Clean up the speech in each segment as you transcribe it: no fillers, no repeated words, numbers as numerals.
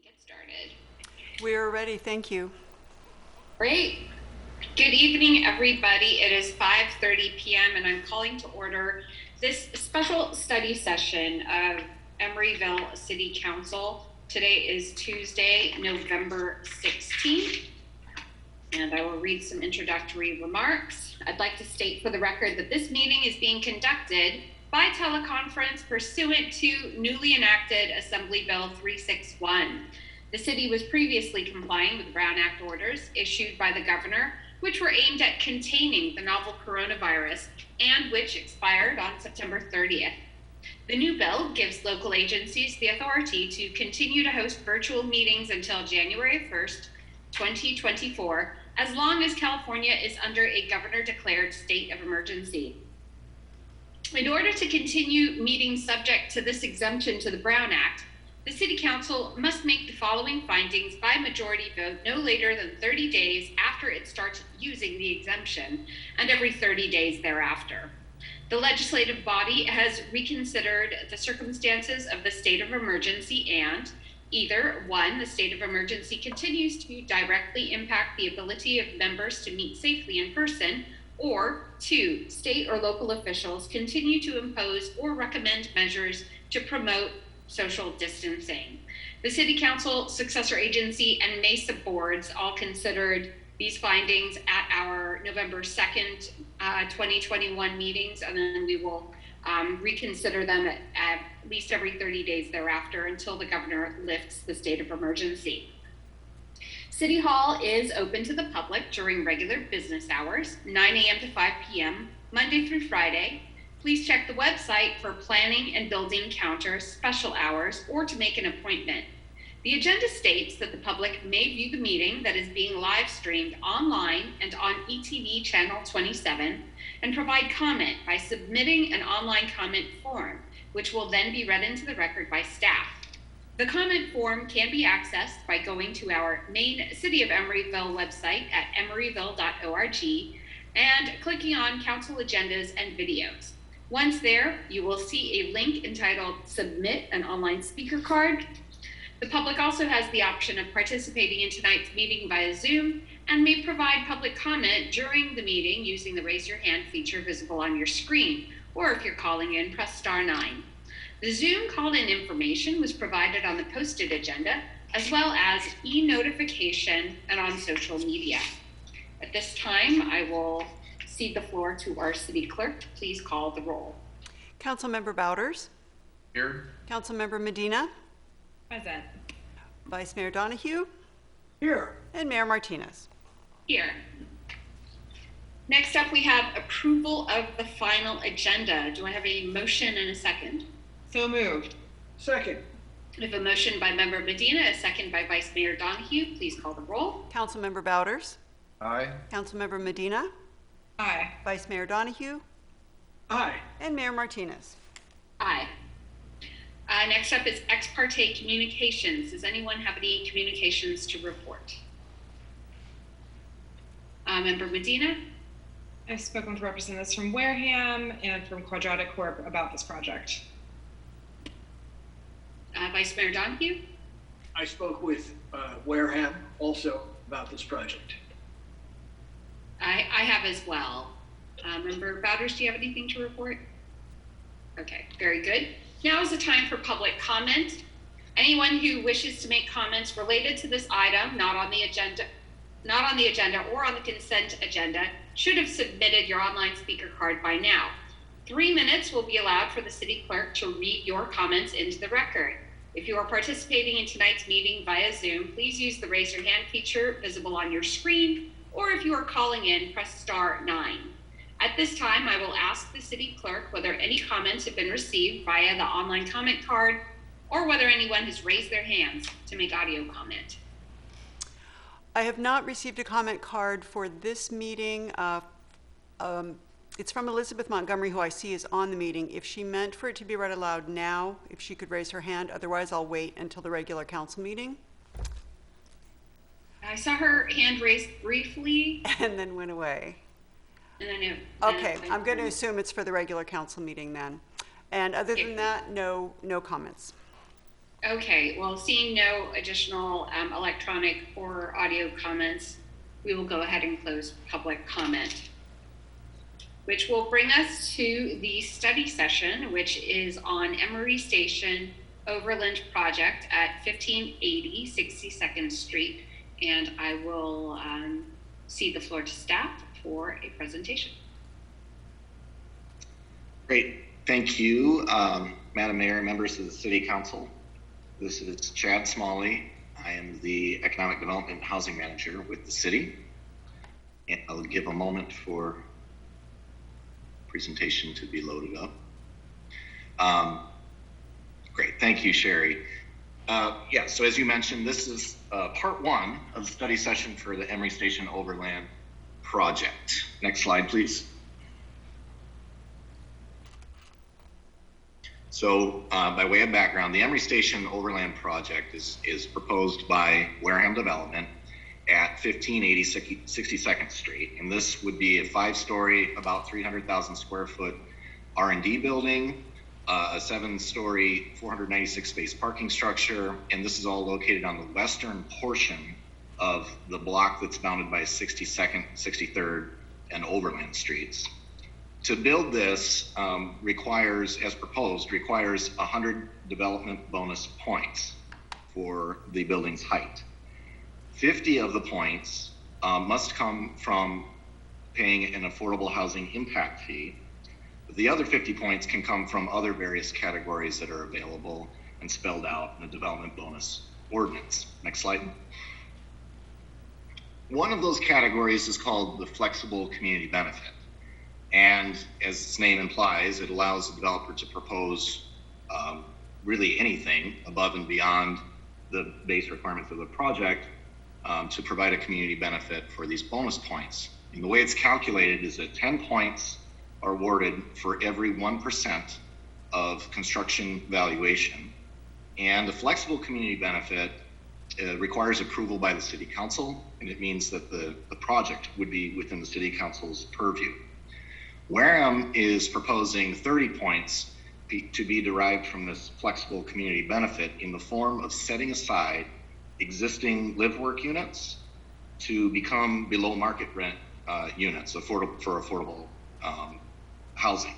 Get started. We are ready, thank you. Great. Good evening, everybody. It is 5:30 p.m. and I'm calling to order this special study session of Emeryville City Council. Today is Tuesday, November 16th, and I will read some introductory remarks. I'd like to state for the record that this meeting is being conducted by teleconference pursuant to newly enacted Assembly Bill 361. The city was previously complying with Brown Act orders issued by the governor, which were aimed at containing the novel coronavirus and which expired on September 30th. The new bill gives local agencies the authority to continue to host virtual meetings until January 1st, 2024, as long as California is under a governor-declared state of emergency. In order to continue meetings subject to this exemption to the Brown Act, the City Council must make the following findings by majority vote no later than 30 days after it starts using the exemption and every 30 days thereafter. The legislative body has reconsidered the circumstances of the state of emergency and either 1, the state of emergency continues to directly impact the ability of members to meet safely in person, or 2, state or local officials continue to impose or recommend measures to promote social distancing. The City Council, successor agency, and MESA boards all considered these findings at our November 2nd, 2021 meetings, and then we will reconsider them at least every 30 days thereafter until the governor lifts the state of emergency. City Hall is open to the public during regular business hours, 9 a.m. to 5 p.m., Monday through Friday. Please check the website for planning and building counter special hours or to make an appointment. The agenda states that the public may view the meeting that is being live streamed online and on ETV channel 27 and provide comment by submitting an online comment form, which will then be read into the record by staff. The comment form can be accessed by going to our main City of Emeryville website at emeryville.org and clicking on Council Agendas and Videos. Once there, you will see a link entitled Submit an Online Speaker Card. The public also has the option of participating in tonight's meeting via Zoom and may provide public comment during the meeting using the Raise Your Hand feature visible on your screen, or if you're calling in, press *9. The Zoom call-in information was provided on the posted agenda, as well as e-notification and on social media. At this time, I will cede the floor to our city clerk to please call the roll. Councilmember Bowders. Here. Councilmember Medina. Present. Vice Mayor Donahue. Here. And Mayor Martinez. Here. Next up, we have approval of the final agenda. Do I have a motion and a second? So moved. Second. We have a motion by Member Medina, a second by Vice Mayor Donahue. Please call the roll. Councilmember Bowders. Aye. Councilmember Medina. Aye. Vice Mayor Donahue. Aye. And Mayor Martinez. Aye. Next up is Ex Parte Communications. Does anyone have any communications to report? Member Medina? I've spoken with representatives from Wareham and from Quadratic Corp about this project. Vice Mayor Donahue? I spoke with Wareham also about this project. I have as well. Member Bowders, do you have anything to report? Okay, very good. Now is the time for public comment. Anyone who wishes to make comments related to this item, not on the agenda or on the consent agenda, should have submitted your online speaker card by now. 3 minutes will be allowed for the city clerk to read your comments into the record. If you are participating in tonight's meeting via Zoom, please use the Raise Your Hand feature visible on your screen, or if you are calling in, press *9. At this time, I will ask the city clerk whether any comments have been received via the online comment card or whether anyone has raised their hands to make audio comment. I have not received a comment card for this meeting. It's from Elizabeth Montgomery, who I see is on the meeting. If she meant for it to be read aloud now, if she could raise her hand. Otherwise, I'll wait until the regular council meeting. I saw her hand raised briefly. And then went away. And then Okay, I'm going to assume it's for the regular council meeting then. And other than that, no comments. Okay, well, seeing no additional electronic or audio comments, we will go ahead and close public comment, which will bring us to the study session, which is on Emory Station Overland Project at 1580 62nd Street. And I will cede the floor to staff for a presentation. Great. Thank you, Madam Mayor, members of the City Council. This is Chad Smalley. I am the Economic Development and Housing Manager with the city. And I'll give a moment for presentation to be loaded up. Great. Thank you, Sherry. Yeah, so as you mentioned, this is part one of the study session for the Emory Station Overland project. Next slide, please. So by way of background, the Emory Station Overland project is proposed by Wareham Development at 1580 62nd Street. And this would be a 5-story, about 300,000 square foot R&D building, a 7-story, 496 space parking structure. And this is all located on the western portion of the block that's bounded by 62nd, 63rd, and Overland Streets. To build this requires 100 development bonus points for the building's height. 50 of the points must come from paying an affordable housing impact fee. The other 50 points can come from other various categories that are available and spelled out in the development bonus ordinance. Next slide. One of those categories is called the flexible community benefit. And as its name implies, it allows the developer to propose really anything above and beyond the base requirements of the project to provide a community benefit for these bonus points. And the way it's calculated is that 10 points are awarded for every 1% of construction valuation. And the flexible community benefit requires approval by the City Council, and it means that the project would be within the City Council's purview. Wareham is proposing 30 points to be derived from this flexible community benefit in the form of setting aside existing live-work units to become below market rent units for affordable housing.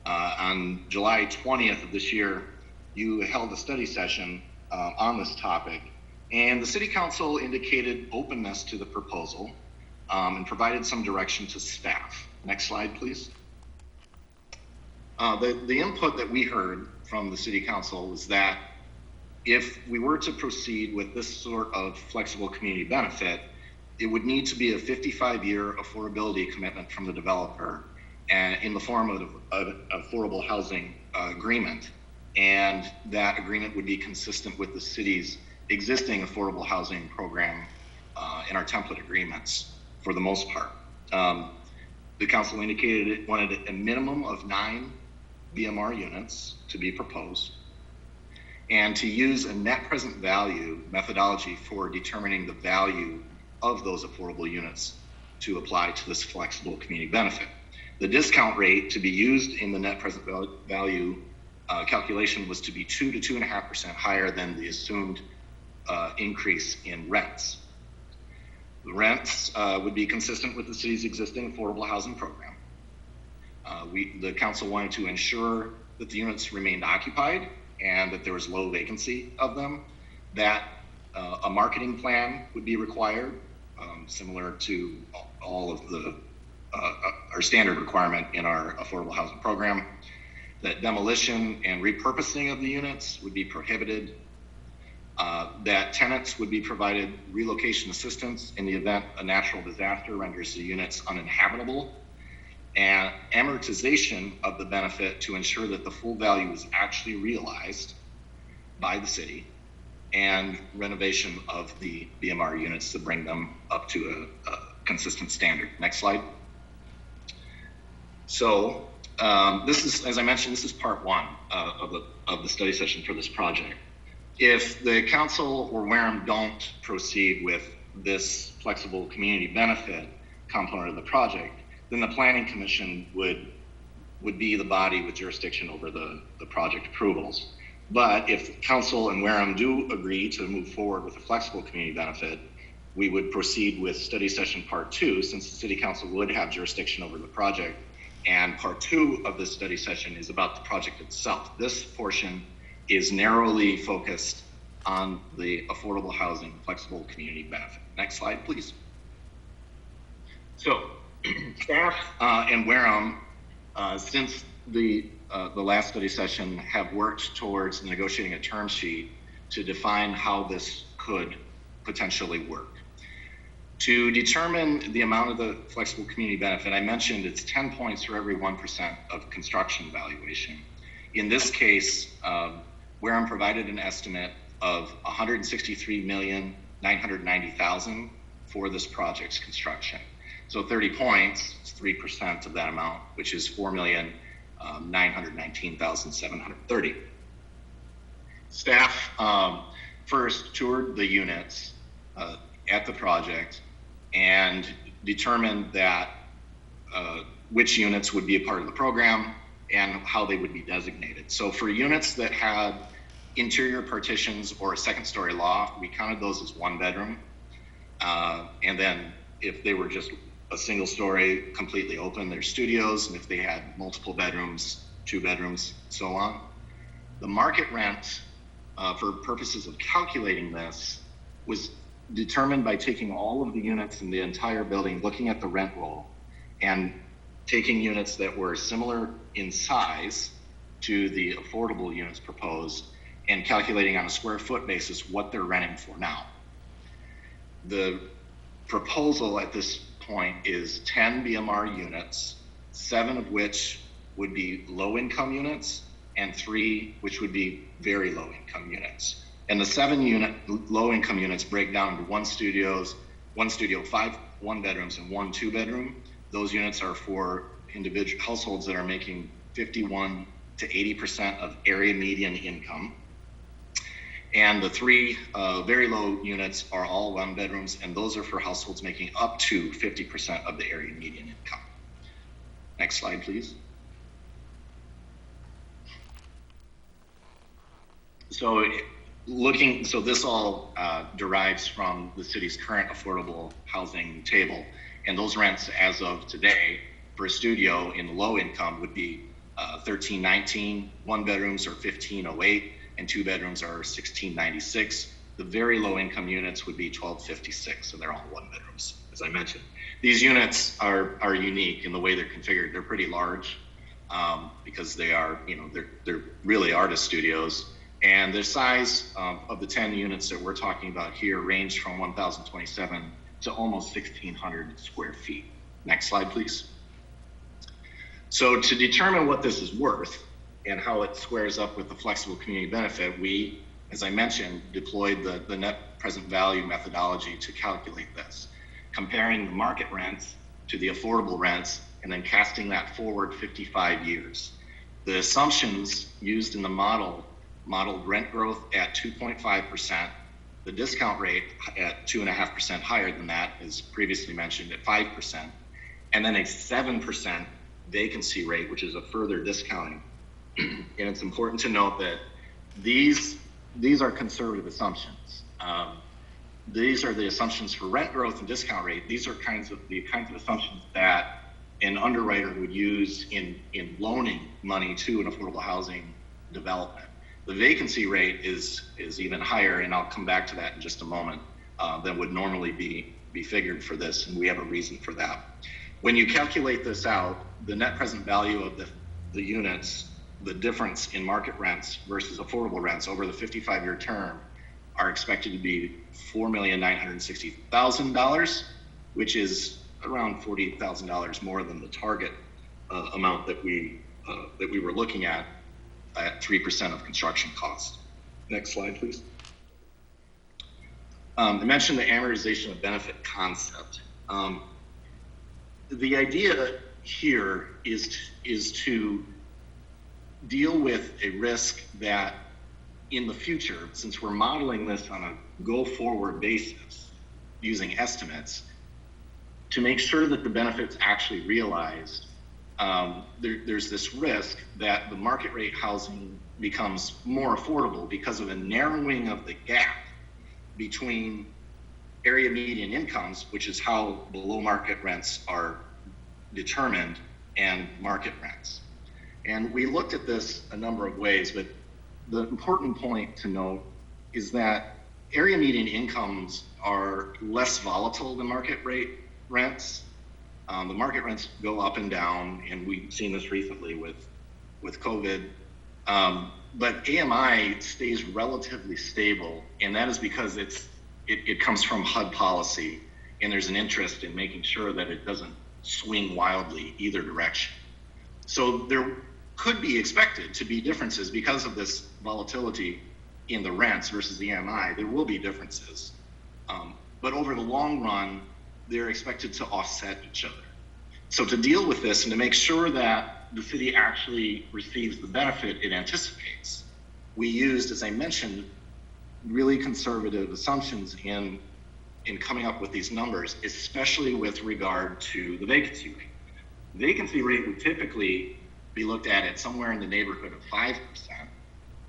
On July 20th of this year, you held a study session on this topic, and the City Council indicated openness to the proposal and provided some direction to staff. Next slide, please. The input that we heard from the City Council was that if we were to proceed with this sort of flexible community benefit, it would need to be a 55-year affordability commitment from the developer and in the form of an affordable housing agreement. And that agreement would be consistent with the city's existing affordable housing program in our template agreements for the most part. The council indicated it wanted a minimum of 9 BMR units to be proposed and to use a net present value methodology for determining the value of those affordable units to apply to this flexible community benefit. The discount rate to be used in the net present value calculation was to be 2 to 2.5% higher than the assumed increase in rents. The rents would be consistent with the city's existing affordable housing program. The council wanted to ensure that the units remained occupied and that there was low vacancy of them, that a marketing plan would be required, similar to all of the our standard requirement in our affordable housing program, that demolition and repurposing of the units would be prohibited, that tenants would be provided relocation assistance in the event a natural disaster renders the units uninhabitable, and amortization of the benefit to ensure that the full value is actually realized by the city, and renovation of the BMR units to bring them up to a consistent standard. Next slide. So this is, as I mentioned, this is part one of the study session for this project. If the council or Wareham don't proceed with this flexible community benefit component of the project, then the Planning Commission would be the body with jurisdiction over the project approvals. But if council and Wareham do agree to move forward with a flexible community benefit, we would proceed with study session part 2, since the city council would have jurisdiction over the project. And part 2 of this study session is about the project itself. This portion is narrowly focused on the affordable housing flexible community benefit. Next slide, please. So staff and Wareham, since the last study session, have worked towards negotiating a term sheet to define how this could potentially work. To determine the amount of the flexible community benefit, I mentioned it's 10 points for every 1% of construction valuation. In this case, Wareham provided an estimate of $163,990,000 for this project's construction. So 30 points is 3% of that amount, which is $4,919,730. Staff first toured the units at the project and determined that which units would be a part of the program and how they would be designated. So for units that had interior partitions or a second story loft, we counted those as 1 bedroom. And then if they were just a single story, completely open, they're studios. And if they had multiple bedrooms, 2 bedrooms, so on. The market rent for purposes of calculating this was determined by taking all of the units in the entire building, looking at the rent roll, and taking units that were similar in size to the affordable units proposed, and calculating on a square foot basis what they're renting for now. The proposal at this point is 10 BMR units, 7 of which would be low income units, and 3 which would be very low income units. And the 7 low income units break down into 1 studio, 5 1 bedrooms, and 1 2 bedroom. Those units are for individual households that are making 51 to 80% of area median income. And the 3 very low units are all 1 bedrooms, and those are for households making up to 50% of the area median income. Next slide, please. So this all derives from the city's current affordable housing table, and those rents as of today for a studio in the low income would be $1,319, 1 bedrooms are $1,508, and 2 bedrooms are $1,696. The very low income units would be $1,256, and they're all 1 bedrooms, as I mentioned. These units are unique in the way they're configured. They're pretty large because they are, they're really artist studios. And the size of the 10 units that we're talking about here range from 1,027 to almost 1,600 square feet. Next slide, please. So to determine what this is worth and how it squares up with the flexible community benefit, we, as I mentioned, deployed the net present value methodology to calculate this, comparing the market rents to the affordable rents and then casting that forward 55 years. The assumptions used in the modeled rent growth at 2.5%, the discount rate at 2.5% higher than that, as previously mentioned, at 5%, and then a 7% vacancy rate, which is a further discounting. And it's important to note that these are conservative assumptions. These are the assumptions for rent growth and discount rate. These are the kinds of assumptions that an underwriter would use in loaning money to an affordable housing development. The vacancy rate is even higher, and I'll come back to that in just a moment, than would normally be figured for this, and we have a reason for that. When you calculate this out, the net present value of the units, the difference in market rents versus affordable rents over the 55-year term are expected to be $4,960,000, which is around $40,000 more than the target amount that we were looking at 3% of construction cost. Next slide, please. I mentioned the amortization of benefit concept. The idea here is to deal with a risk that in the future, since we're modeling this on a go-forward basis using estimates, to make sure that the benefit's actually realized, there's this risk that the market rate housing becomes more affordable because of a narrowing of the gap between area median incomes, which is how below market rents are determined, and market rents. And we looked at this a number of ways, but the important point to note is that area median incomes are less volatile than market rate rents. The market rents go up and down, and we've seen this recently with COVID. But AMI stays relatively stable, and that is because it comes from HUD policy, and there's an interest in making sure that it doesn't swing wildly either direction. So there could be expected to be differences because of this volatility in the rents versus the AMI. There will be differences, but over the long run, they're expected to offset each other. So to deal with this and to make sure that the city actually receives the benefit it anticipates, we used, as I mentioned, really conservative assumptions in coming up with these numbers, especially with regard to the vacancy rate. The vacancy rate would typically be looked at somewhere in the neighborhood of 5%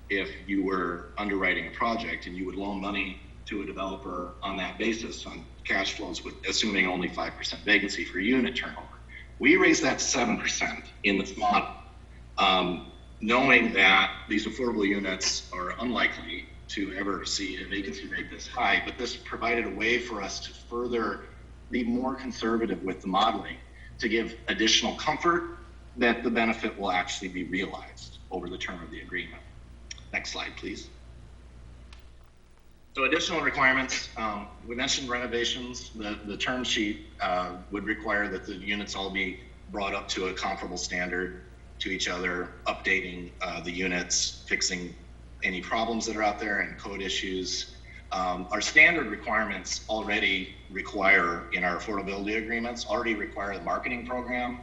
if you were underwriting a project and you would loan money to a developer on that basis on cash flows, with assuming only 5% vacancy for unit turnover. We raised that to 7% in this model, knowing that these affordable units are unlikely to ever see a vacancy rate this high, but this provided a way for us to further be more conservative with the modeling to give additional comfort that the benefit will actually be realized over the term of the agreement. Next slide, please. So additional requirements, we mentioned renovations. The term sheet would require that the units all be brought up to a comparable standard to each other, updating the units, fixing any problems that are out there and code issues. Our standard requirements already require, in our affordability agreements, already require the marketing program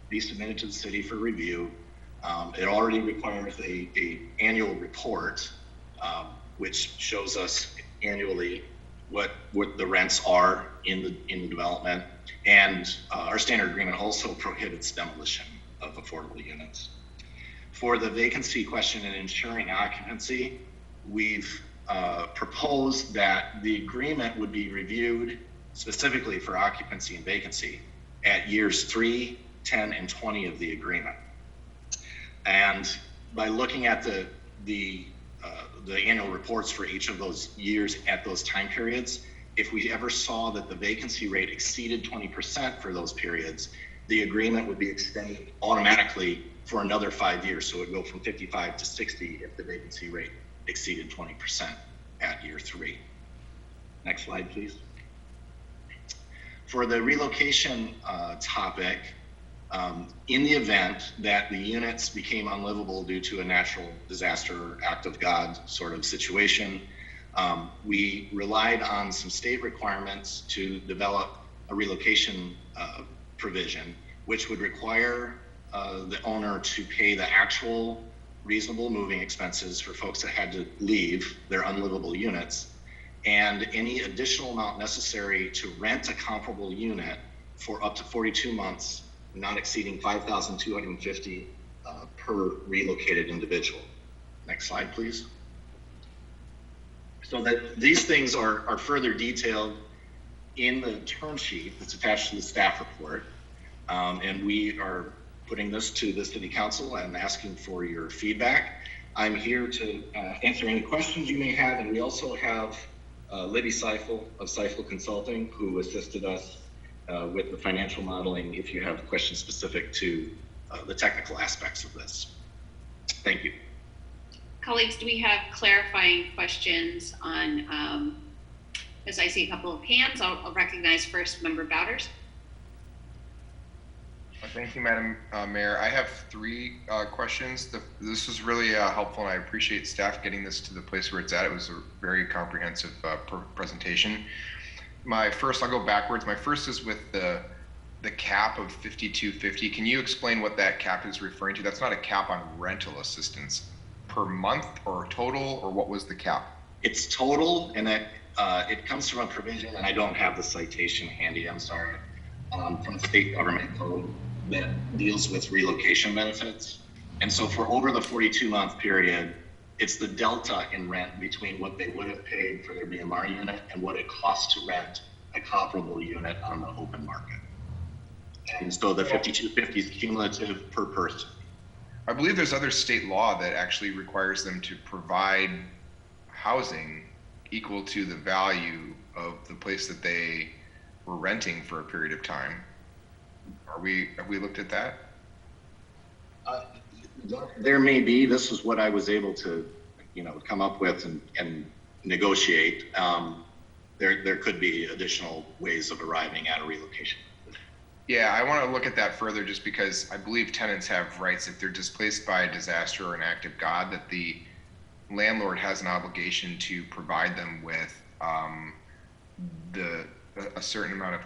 be submitted to the city for review. It already requires a annual report, which shows us annually what the rents are in the development. And our standard agreement also prohibits demolition of affordable units. For the vacancy question and ensuring occupancy, we've proposed that the agreement would be reviewed specifically for occupancy and vacancy at years 3, 10, and 20 of the agreement. And by looking at the annual reports for each of those years at those time periods, if we ever saw that the vacancy rate exceeded 20% for those periods, the agreement would be extended automatically for another 5 years. So it would go from 55 to 60 if the vacancy rate exceeded 20% at year 3. Next slide, please. For the relocation topic, in the event that the units became unlivable due to a natural disaster, act of God sort of situation, we relied on some state requirements to develop a relocation provision, which would require the owner to pay the actual reasonable moving expenses for folks that had to leave their unlivable units, and any additional amount necessary to rent a comparable unit for up to 42 months, not exceeding $5,250 per relocated individual. Next slide, please. So that these things are further detailed in the term sheet that's attached to the staff report. And we are putting this to the City Council and asking for your feedback. I'm here to answer any questions you may have, and we also have Libby Seifel of Seifel Consulting, who assisted us with the financial modeling if you have questions specific to the technical aspects of this. Thank you. Colleagues, do we have clarifying questions on, as I see a couple of hands, I'll recognize first Member Bowders. Thank you, Madam Mayor. I have 3 questions. This was really helpful, and I appreciate staff getting this to the place where it's at. It was a very comprehensive presentation. I'll go backwards. My first is with the cap of $52.50. Can you explain what that cap is referring to? That's not a cap on rental assistance per month or total, or what was the cap? It's total, and that it comes from a provision, and I don't have the citation handy, I'm sorry, from the state government code that deals with relocation benefits. And so for over the 42-month period, It's the delta in rent between what they would have paid for their BMR unit and what it costs to rent a comparable unit on the open market. And so the 5250 is cumulative per person. I believe there's other state law that actually requires them to provide housing equal to the value of the place that they were renting for a period of time. Have we looked at that? There may be. This is what I was able to, come up with and negotiate. There could be additional ways of arriving at a relocation. Yeah, I want to look at that further just because I believe tenants have rights if they're displaced by a disaster or an act of God, that the landlord has an obligation to provide them with a certain amount of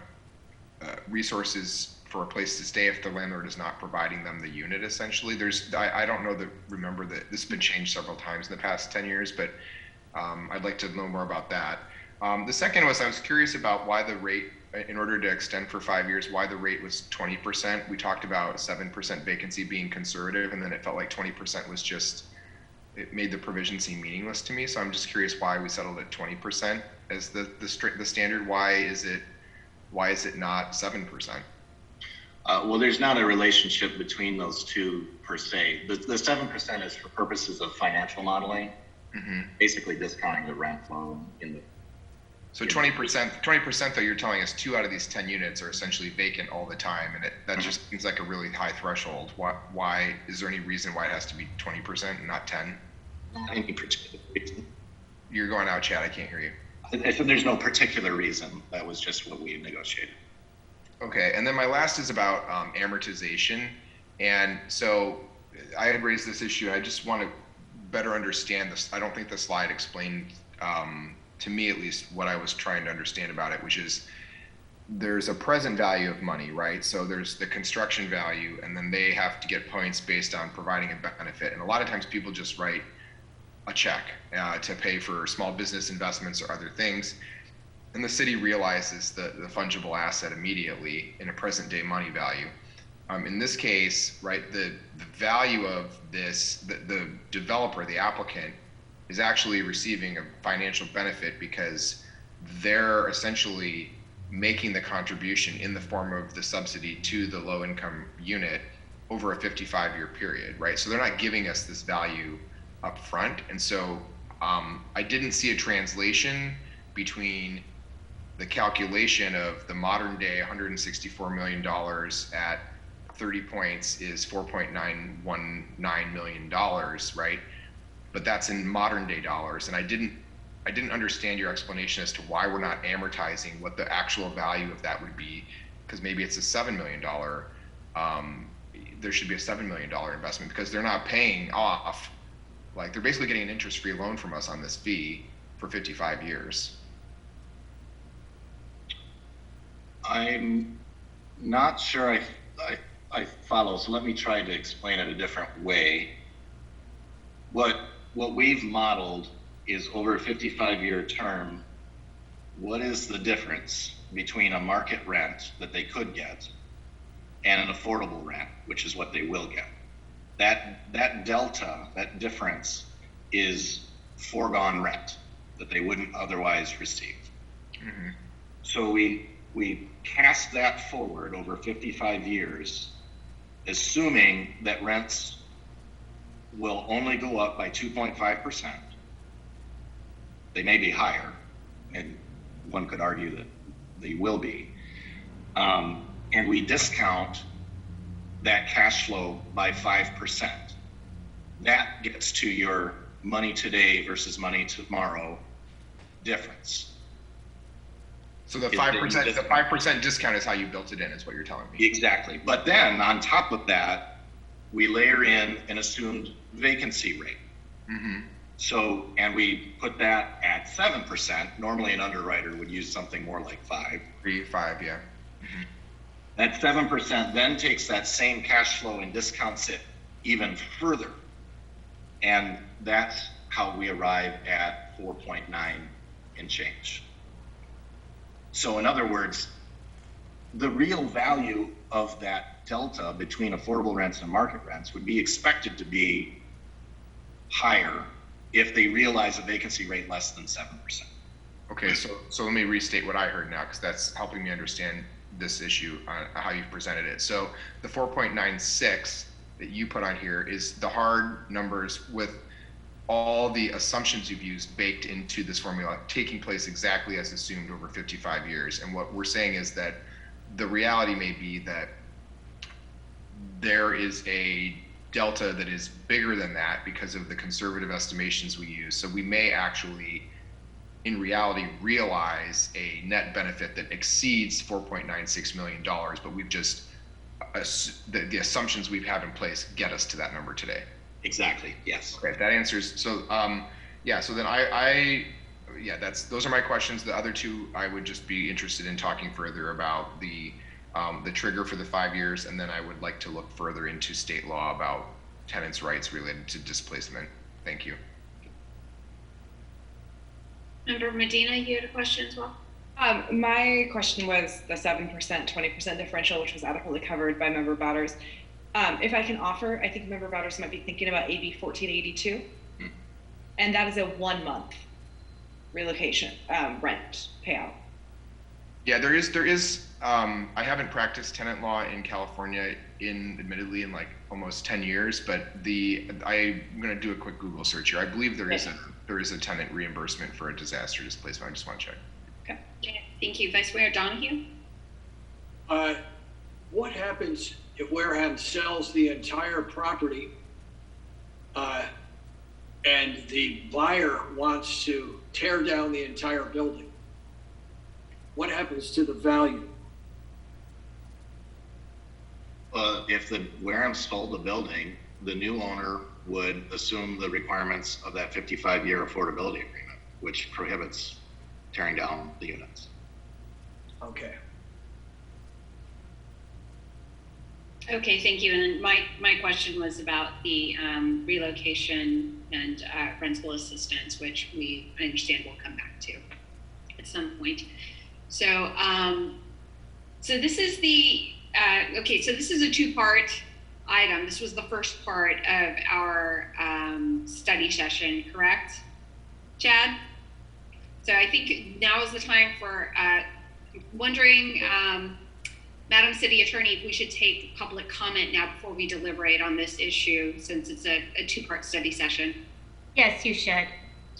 resources for a place to stay if the landlord is not providing them the unit. Essentially, I don't remember that this has been changed several times in the past 10 years, but I'd like to know more about that. The second was, I was curious about why the rate, in order to extend for 5 years, why the rate was 20%. We talked about 7% vacancy being conservative, and then it felt like 20% was just, it made the provision seem meaningless to me. So I'm just curious why we settled at 20% as the standard. Why is it not 7%? Well, there's not a relationship between those two per se. The 7% is for purposes of financial modeling, basically discounting the rent flow in the. So 20% though, you're telling us 2 out of these 10 units are essentially vacant all the time, and that just seems like a really high threshold. Why is there any reason why it has to be 20% and not 10? Any particular reason? You're going out, Chad. I can't hear you. I said there's no particular reason. That was just what we had negotiated. Okay, and then my last is about amortization. And so I had raised this issue, and I just want to better understand this. I don't think the slide explained, to me at least, what I was trying to understand about it, which is there's a present value of money, right? So there's the construction value, and then they have to get points based on providing a benefit. And a lot of times people just write a check to pay for small business investments or other things. And the city realizes the fungible asset immediately in a present day money value. In this case, right, the value of this, the developer, the applicant, is actually receiving a financial benefit because they're essentially making the contribution in the form of the subsidy to the low income unit over a 55-year period, right? So they're not giving us this value up front. And so I didn't see a translation between the calculation of the modern day $164 million at 30 points is $4.919 million, right? But that's in modern day dollars. And I didn't understand your explanation as to why we're not amortizing what the actual value of that would be, because maybe it's a $7 million, there should be a $7 million investment, because they're not paying off, like they're basically getting an interest-free loan from us on this fee for 55 years. I'm not sure I follow, so let me try to explain it a different way. What we've modeled is over a 55-year term, what is the difference between a market rent that they could get and an affordable rent, which is what they will get? That delta, that difference, is foregone rent that they wouldn't otherwise receive. Mm-hmm. So we cast that forward over 55 years, assuming that rents will only go up by 2.5%. They may be higher, and one could argue that they will be. And we discount that cash flow by 5%. That gets to your money today versus money tomorrow difference. So the 5% discount is how you built it in, is what you're telling me. Exactly. But then on top of that, we layer in an assumed vacancy rate. Mm-hmm. So, and we put that at 7%. Normally an underwriter would use something more like 5. 5, yeah. Mm-hmm. That 7% then takes that same cash flow and discounts it even further. And that's how we arrive at 4.9 and change. So in other words, the real value of that delta between affordable rents and market rents would be expected to be higher if they realize a vacancy rate less than 7%. Okay, so let me restate what I heard now, because that's helping me understand this issue on how you've presented it. So the 4.96 that you put on here is the hard numbers with all the assumptions you've used baked into this formula taking place exactly as assumed over 55 years. And what we're saying is that the reality may be that there is a delta that is bigger than that because of the conservative estimations we use. So we may actually, in reality, realize a net benefit that exceeds $4.96 million, but we've just, the assumptions we've had in place get us to that number today. Exactly, yes. Okay, that answers, so yeah, so then yeah, those are my questions. The other two, I would just be interested in talking further about the trigger for the 5 years, and then I would like to look further into state law about tenants' rights related to displacement. Thank you. Member Medina, you had a question as well? My question was the 7%, 20% differential, which was adequately covered by Member Bowders. If I can offer, I think Member Bowders might be thinking about AB 1482, and that is a 1 month relocation rent payout. Yeah, there is. I haven't practiced tenant law in California admittedly in like almost 10 years, but I'm going to do a quick Google search here. I believe there is a tenant reimbursement for a disaster displacement. I just want to check. Okay. Yeah, thank you. Vice Mayor Donahue? What happens if Wareham sells the entire property and the buyer wants to tear down the entire building? What happens to the value? If the Wareham sold the building, the new owner would assume the requirements of that 55-year affordability agreement, which prohibits tearing down the units. Okay. Okay, thank you. And then my question was about the relocation and rental assistance, which I understand we'll come back to at some point. So, so this is the okay. So this is a two-part item. This was the first part of our study session, correct, Chad? So I think now is the time for wondering, Madam City Attorney, if we should take public comment now before we deliberate on this issue, since it's a two-part study session. Yes, you should.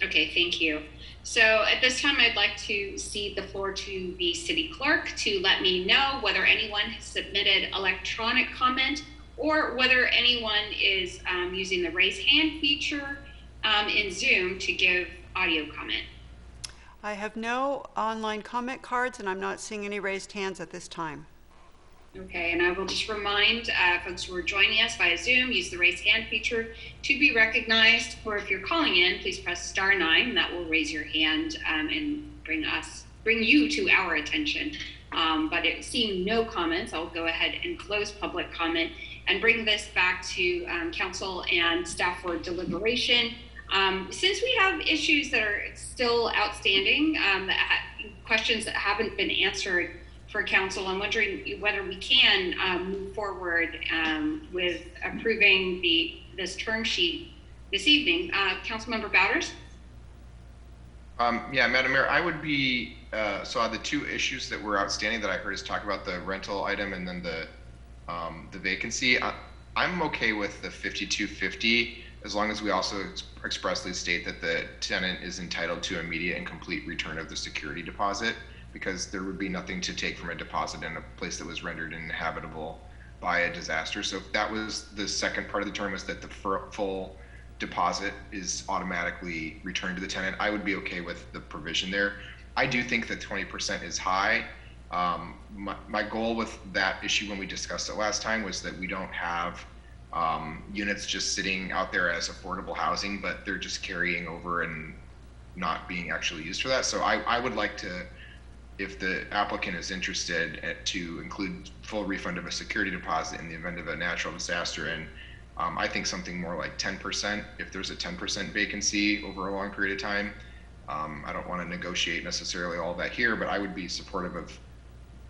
Okay, thank you. So at this time, I'd like to cede the floor to the city clerk to let me know whether anyone has submitted electronic comment or whether anyone is using the raise hand feature in Zoom to give audio comment. I have no online comment cards, and I'm not seeing any raised hands at this time. Okay, and I will just remind folks who are joining us via Zoom, use the raise hand feature to be recognized, or if you're calling in, please press *9, that will raise your hand and bring you to our attention. But seeing no comments, I'll go ahead and close public comment and bring this back to council and staff for deliberation. Since we have issues that are still outstanding, questions that haven't been answered for council, I'm wondering whether we can move forward with approving this term sheet this evening. Councilmember Bowders? Yeah, Madam Mayor, I would be, so the two issues that were outstanding that I heard is talk about the rental item and then the vacancy. I'm okay with the 5250 as long as we also expressly state that the tenant is entitled to immediate and complete return of the security deposit, because there would be nothing to take from a deposit in a place that was rendered uninhabitable by a disaster. So if that was the second part of the term, is that the full deposit is automatically returned to the tenant, I would be okay with the provision there. I do think that 20% is high. My goal with that issue when we discussed it last time was that we don't have units just sitting out there as affordable housing, but they're just carrying over and not being actually used for that. So I would like to, if the applicant is interested, to include full refund of a security deposit in the event of a natural disaster. And I think something more like 10%, if there's a 10% vacancy over a long period of time. I don't want to negotiate necessarily all that here, but I would be supportive of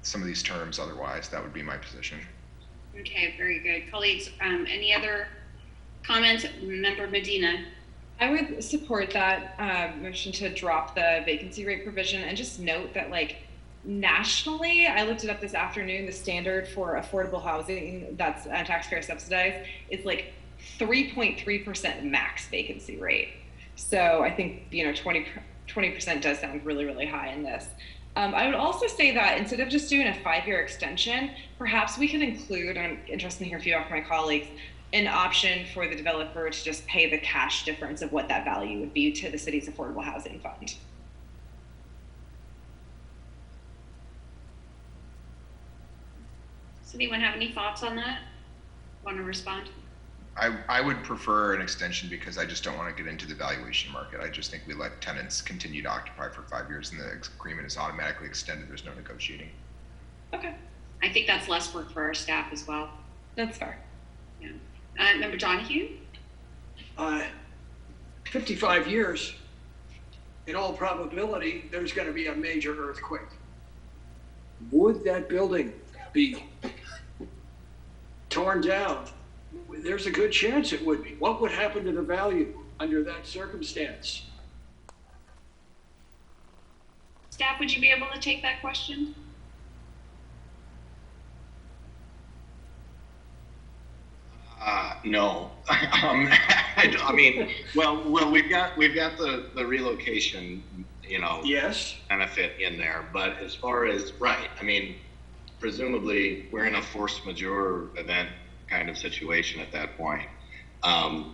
some of these terms otherwise. That would be my position. Okay, very good. Colleagues, any other comments? Member Medina? I would support that motion to drop the vacancy rate provision and just note that, like, nationally, I looked it up this afternoon, the standard for affordable housing that's taxpayer subsidized is like 3.3% max vacancy rate. So I think, 20% does sound really, really high in this. I would also say that instead of just doing a 5-year extension, perhaps we could include, and I'm interested to hear feedback from my colleagues, an option for the developer to just pay the cash difference of what that value would be to the city's affordable housing fund. Does anyone have any thoughts on that? Want to respond? I would prefer an extension because I just don't want to get into the valuation market. I just think we let tenants continue to occupy for 5 years and the agreement is automatically extended. There's no negotiating. Okay, I think that's less work for our staff as well. that's fair. Yeah. Member Donahue? 55 years, in all probability, there's going to be a major earthquake. Would that building be torn down? There's a good chance it would be. What would happen to the value under that circumstance? Staff, would you be able to take that question? No. I mean, well, we've got the relocation, Yes. benefit in there, but as far as, right, I mean, presumably we're in a force majeure event kind of situation at that point. And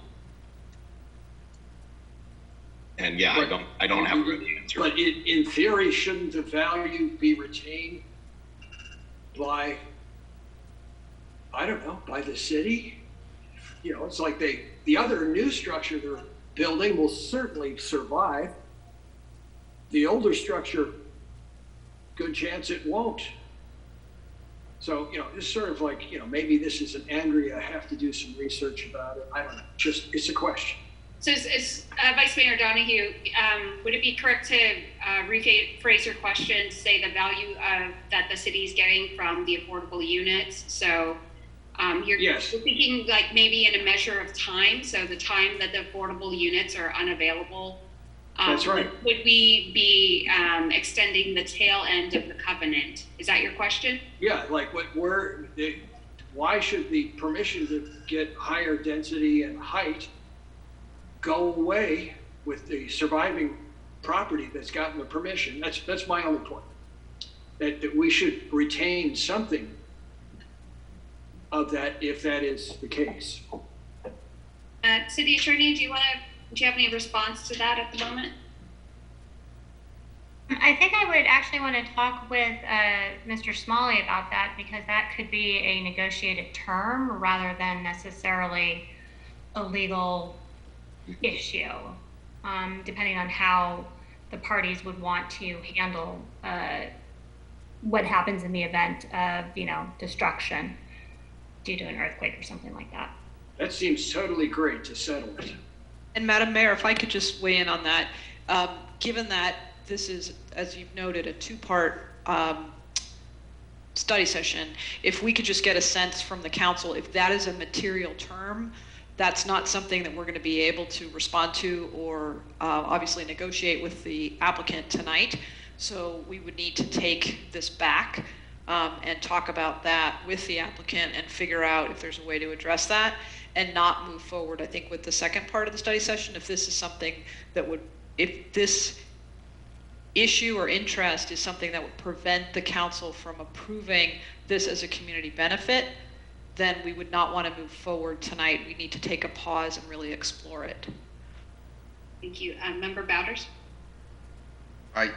yeah, I don't have a good answer. But in theory, shouldn't the value be retained by, I don't know, by the city? It's like the other new structure they're building will certainly survive. The older structure, good chance it won't. So, it's sort of like, maybe this is an Andrea, have to do some research about it. I don't know, it's a question. So Vice Mayor Donahue, would it be correct to rephrase your question to say the value that the city is getting from the affordable units? So you're thinking like maybe in a measure of time, so the time that the affordable units are unavailable. That's right. Would we be extending the tail end of the covenant? Is that your question? Yeah, like why should the permission to get higher density and height go away with the surviving property that's gotten the permission? That's my only point. That we should retain something of that if that is the case. City Attorney, do you have any response to that at the moment? I think I would actually want to talk with Mr. Smalley about that, because that could be a negotiated term rather than necessarily a legal issue, depending on how the parties would want to handle what happens in the event of, destruction due to an earthquake or something like that. That seems totally great to settle it. And Madam Mayor, if I could just weigh in on that, given that this is, as you've noted, a two-part study session, if we could just get a sense from the council, if that is a material term, that's not something that we're going to be able to respond to or obviously negotiate with the applicant tonight. So we would need to take this back and talk about that with the applicant and figure out if there's a way to address that and not move forward, I think, with the second part of the study session. If this is something that would, if this issue or interest is something that would prevent the council from approving this as a community benefit, then we would not want to move forward tonight. We need to take a pause and really explore it. Thank you. Member Bowders?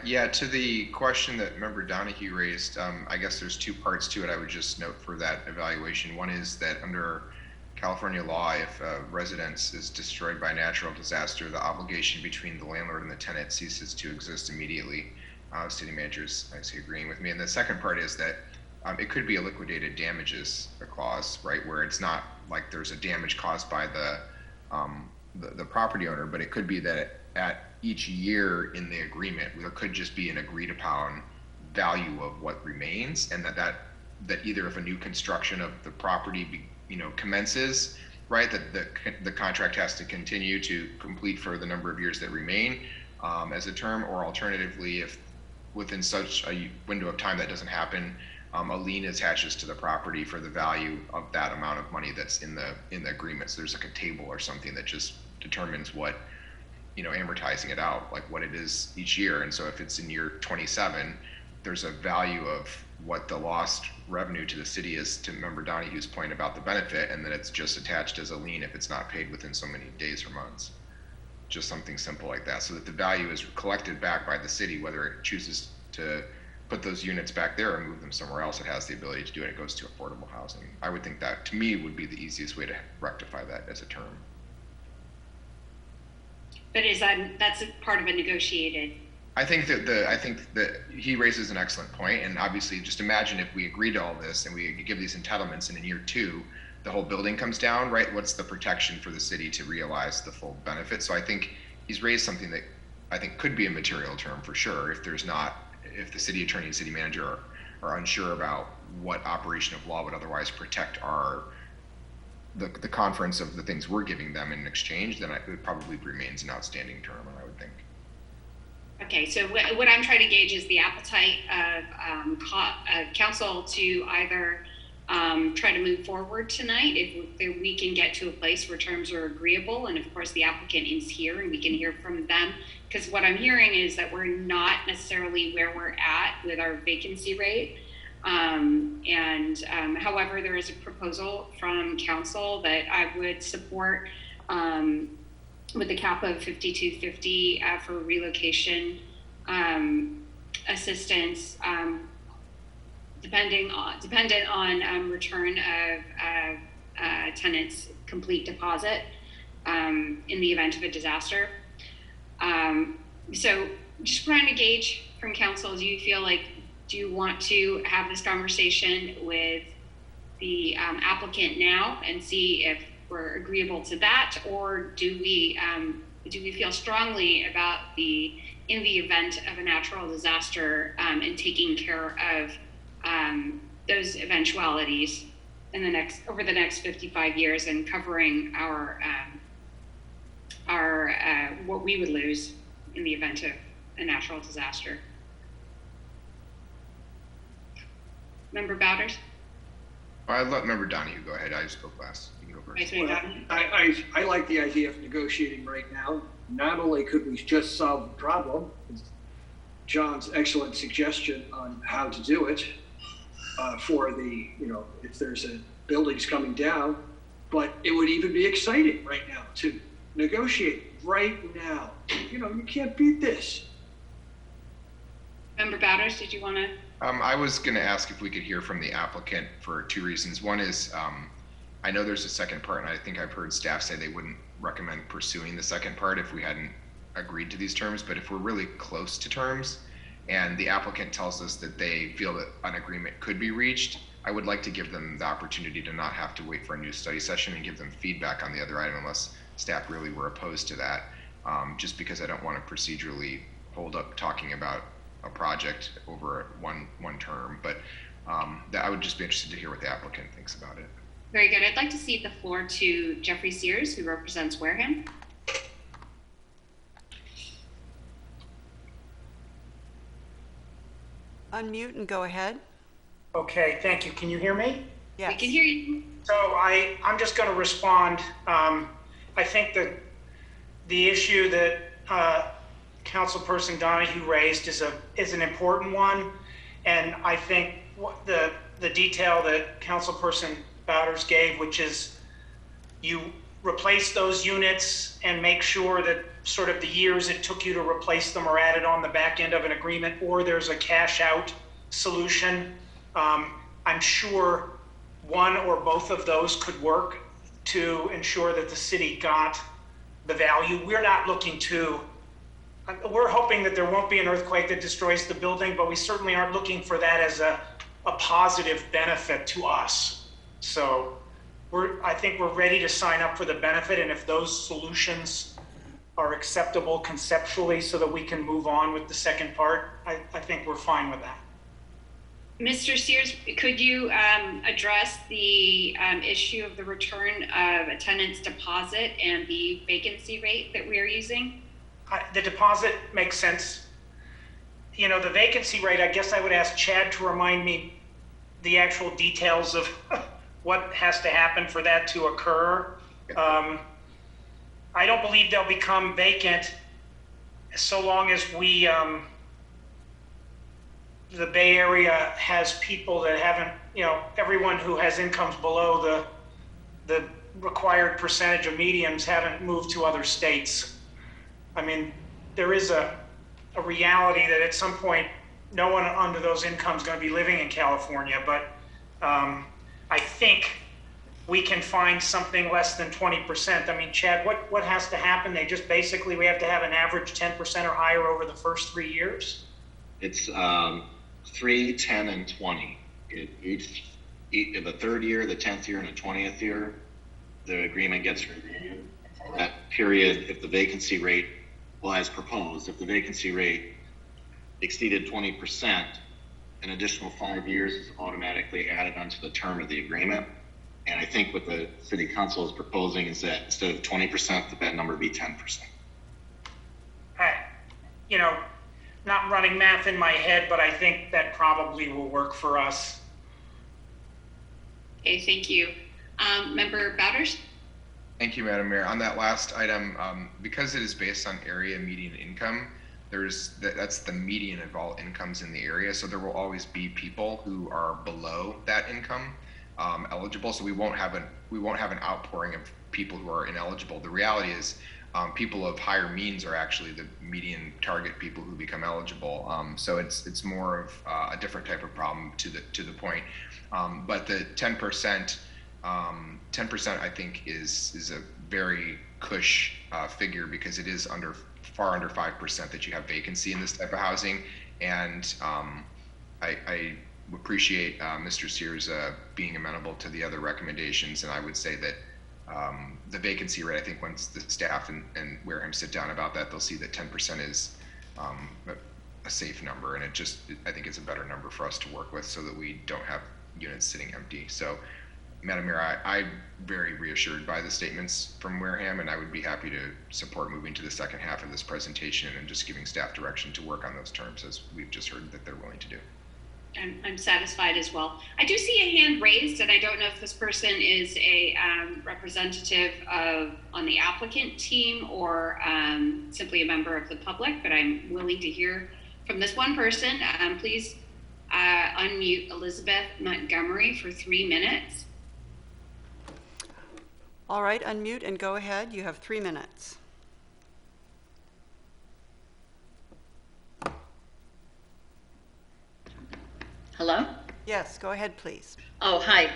Yeah, to the question that Member Donahue raised, I guess there's two parts to it. I would just note for that evaluation. One is that under California law, if a residence is destroyed by a natural disaster, the obligation between the landlord and the tenant ceases to exist immediately. City manager's actually agreeing with me. And the second part is that it could be a liquidated damages clause, right, where it's not like there's a damage caused by the property owner, but it could be that at each year in the agreement, there could just be an agreed upon value of what remains, and that either if a new construction of the property commences, right? That the contract has to continue to complete for the number of years that remain as a term, or alternatively, if within such a window of time that doesn't happen, a lien attaches to the property for the value of that amount of money that's in the agreement. So there's like a table or something that just determines what, amortizing it out, like what it is each year. And so if it's in year 27, there's a value of what the lost revenue to the city is, to Member Donahue's point about the benefit, and then it's just attached as a lien if it's not paid within so many days or months. Just something simple like that, so that the value is collected back by the city, whether it chooses to put those units back there or move them somewhere else. It has the ability to do it. It goes to affordable housing. I would think that, to me, would be the easiest way to rectify that as a term. But that's a part of a negotiated? I think that he raises an excellent point, and obviously, just imagine if we agree to all this and we give these entitlements, and in year 2, the whole building comes down, right? What's the protection for the city to realize the full benefit? So I think he's raised something that I think could be a material term for sure. If the city attorney and city manager are unsure about what operation of law would otherwise protect the conference of the things we're giving them in exchange, then it probably remains an outstanding term, I would think. Okay, so what I'm trying to gauge is the appetite of council to either try to move forward tonight if we can get to a place where terms are agreeable, and of course the applicant is here and we can hear from them, because what I'm hearing is that we're not necessarily where we're at with our vacancy rate, however there is a proposal from council that I would support with the cap of $5,250 for relocation assistance, dependent on return of tenants' complete deposit in the event of a disaster. So just trying to gauge from council, do you want to have this conversation with the applicant now and see if we're agreeable to that, or do we feel strongly about in the event of a natural disaster and taking care of those eventualities over the next 55 years and covering our what we would lose in the event of a natural disaster? Member Bowders? I'll let Member Donahue go ahead. I spoke last. You can go first. I like the idea of negotiating right now. Not only could we just solve the problem, John's excellent suggestion on how to do it for if there's a buildings coming down, but it would even be exciting right now to negotiate right now. You can't beat this. Member Bowders, did you want to? I was going to ask if we could hear from the applicant for 2 reasons. One is I know there's a second part, and I think I've heard staff say they wouldn't recommend pursuing the second part if we hadn't agreed to these terms. But if we're really close to terms and the applicant tells us that they feel that an agreement could be reached, I would like to give them the opportunity to not have to wait for a new study session and give them feedback on the other item unless staff really were opposed to that, just because I don't want to procedurally hold up talking about a project over one term. But I would just be interested to hear what the applicant thinks about it. Very good. I'd like to cede the floor to Jeffrey Sears, who represents Wareham. Unmute and go ahead. Okay, thank you. Can you hear me? Yes. We can hear you. So I'm just going to respond. I think that the issue that Councilperson Donahue raised is an important one, and I think the detail that Councilperson Bowders gave, which is you replace those units and make sure that sort of the years it took you to replace them are added on the back end of an agreement, or there's a cash out solution. I'm sure one or both of those could work to ensure that the city got the value. We're hoping that there won't be an earthquake that destroys the building, but we certainly aren't looking for that as a positive benefit to us. So I think we're ready to sign up for the benefit, and if those solutions are acceptable conceptually so that we can move on with the second part, I think we're fine with that. Mr. Sears, could you address the issue of the return of attendance deposit and the vacancy rate that we are using? The deposit makes sense. You know, the vacancy rate, I guess I would ask Chad to remind me the actual details of what has to happen for that to occur. I don't believe they'll become vacant so long as we, the Bay Area has people that haven't, you know, everyone who has incomes below the required percentage of medians haven't moved to other states. I mean, there is a reality that at some point, no one under those incomes is going to be living in California, but I think we can find something less than 20%. I mean, Chad, what has to happen? They just basically, we have to have an average 10% or higher over the first 3 years? It's 3, 10, and 20. Each the third year, the 10th year, and the 20th year, the agreement gets renewed. That period, if the vacancy rate, well, as proposed, if the vacancy rate exceeded 20%, an additional 5 years is automatically added onto the term of the agreement. And I think what the city council is proposing is that instead of 20%, that number be 10%. You know, not running math in my head, but I think that probably will work for us. Okay, thank you. Member Bowders? Thank you, Madam Mayor. On that last item, because it is based on area median income, that's the median of all incomes in the area. So there will always be people who are below that income eligible. So we won't have an outpouring of people who are ineligible. The reality is people of higher means are actually the median target people who become eligible. So it's more of a different type of problem to the point. But the 10%, 10% I think is a very cush figure, because it is far under 5% that you have vacancy in this type of housing. And I appreciate Mr. Sears being amenable to the other recommendations. And I would say that the vacancy rate, I think once the staff and Wareham sit down about that, they'll see that 10% is a safe number. And I think it's a better number for us to work with so that we don't have units sitting empty. So, Madam Mayor, I'm very reassured by the statements from Wareham, and I would be happy to support moving to the second half of this presentation and just giving staff direction to work on those terms, as we've just heard that they're willing to do. I'm satisfied as well. I do see a hand raised, and I don't know if this person is a representative on the applicant team or simply a member of the public, but I'm willing to hear from this one person. Please unmute Elizabeth Montgomery for 3 minutes. All right, unmute and go ahead. You have 3 minutes. Hello? Yes, go ahead, please. Oh, hi.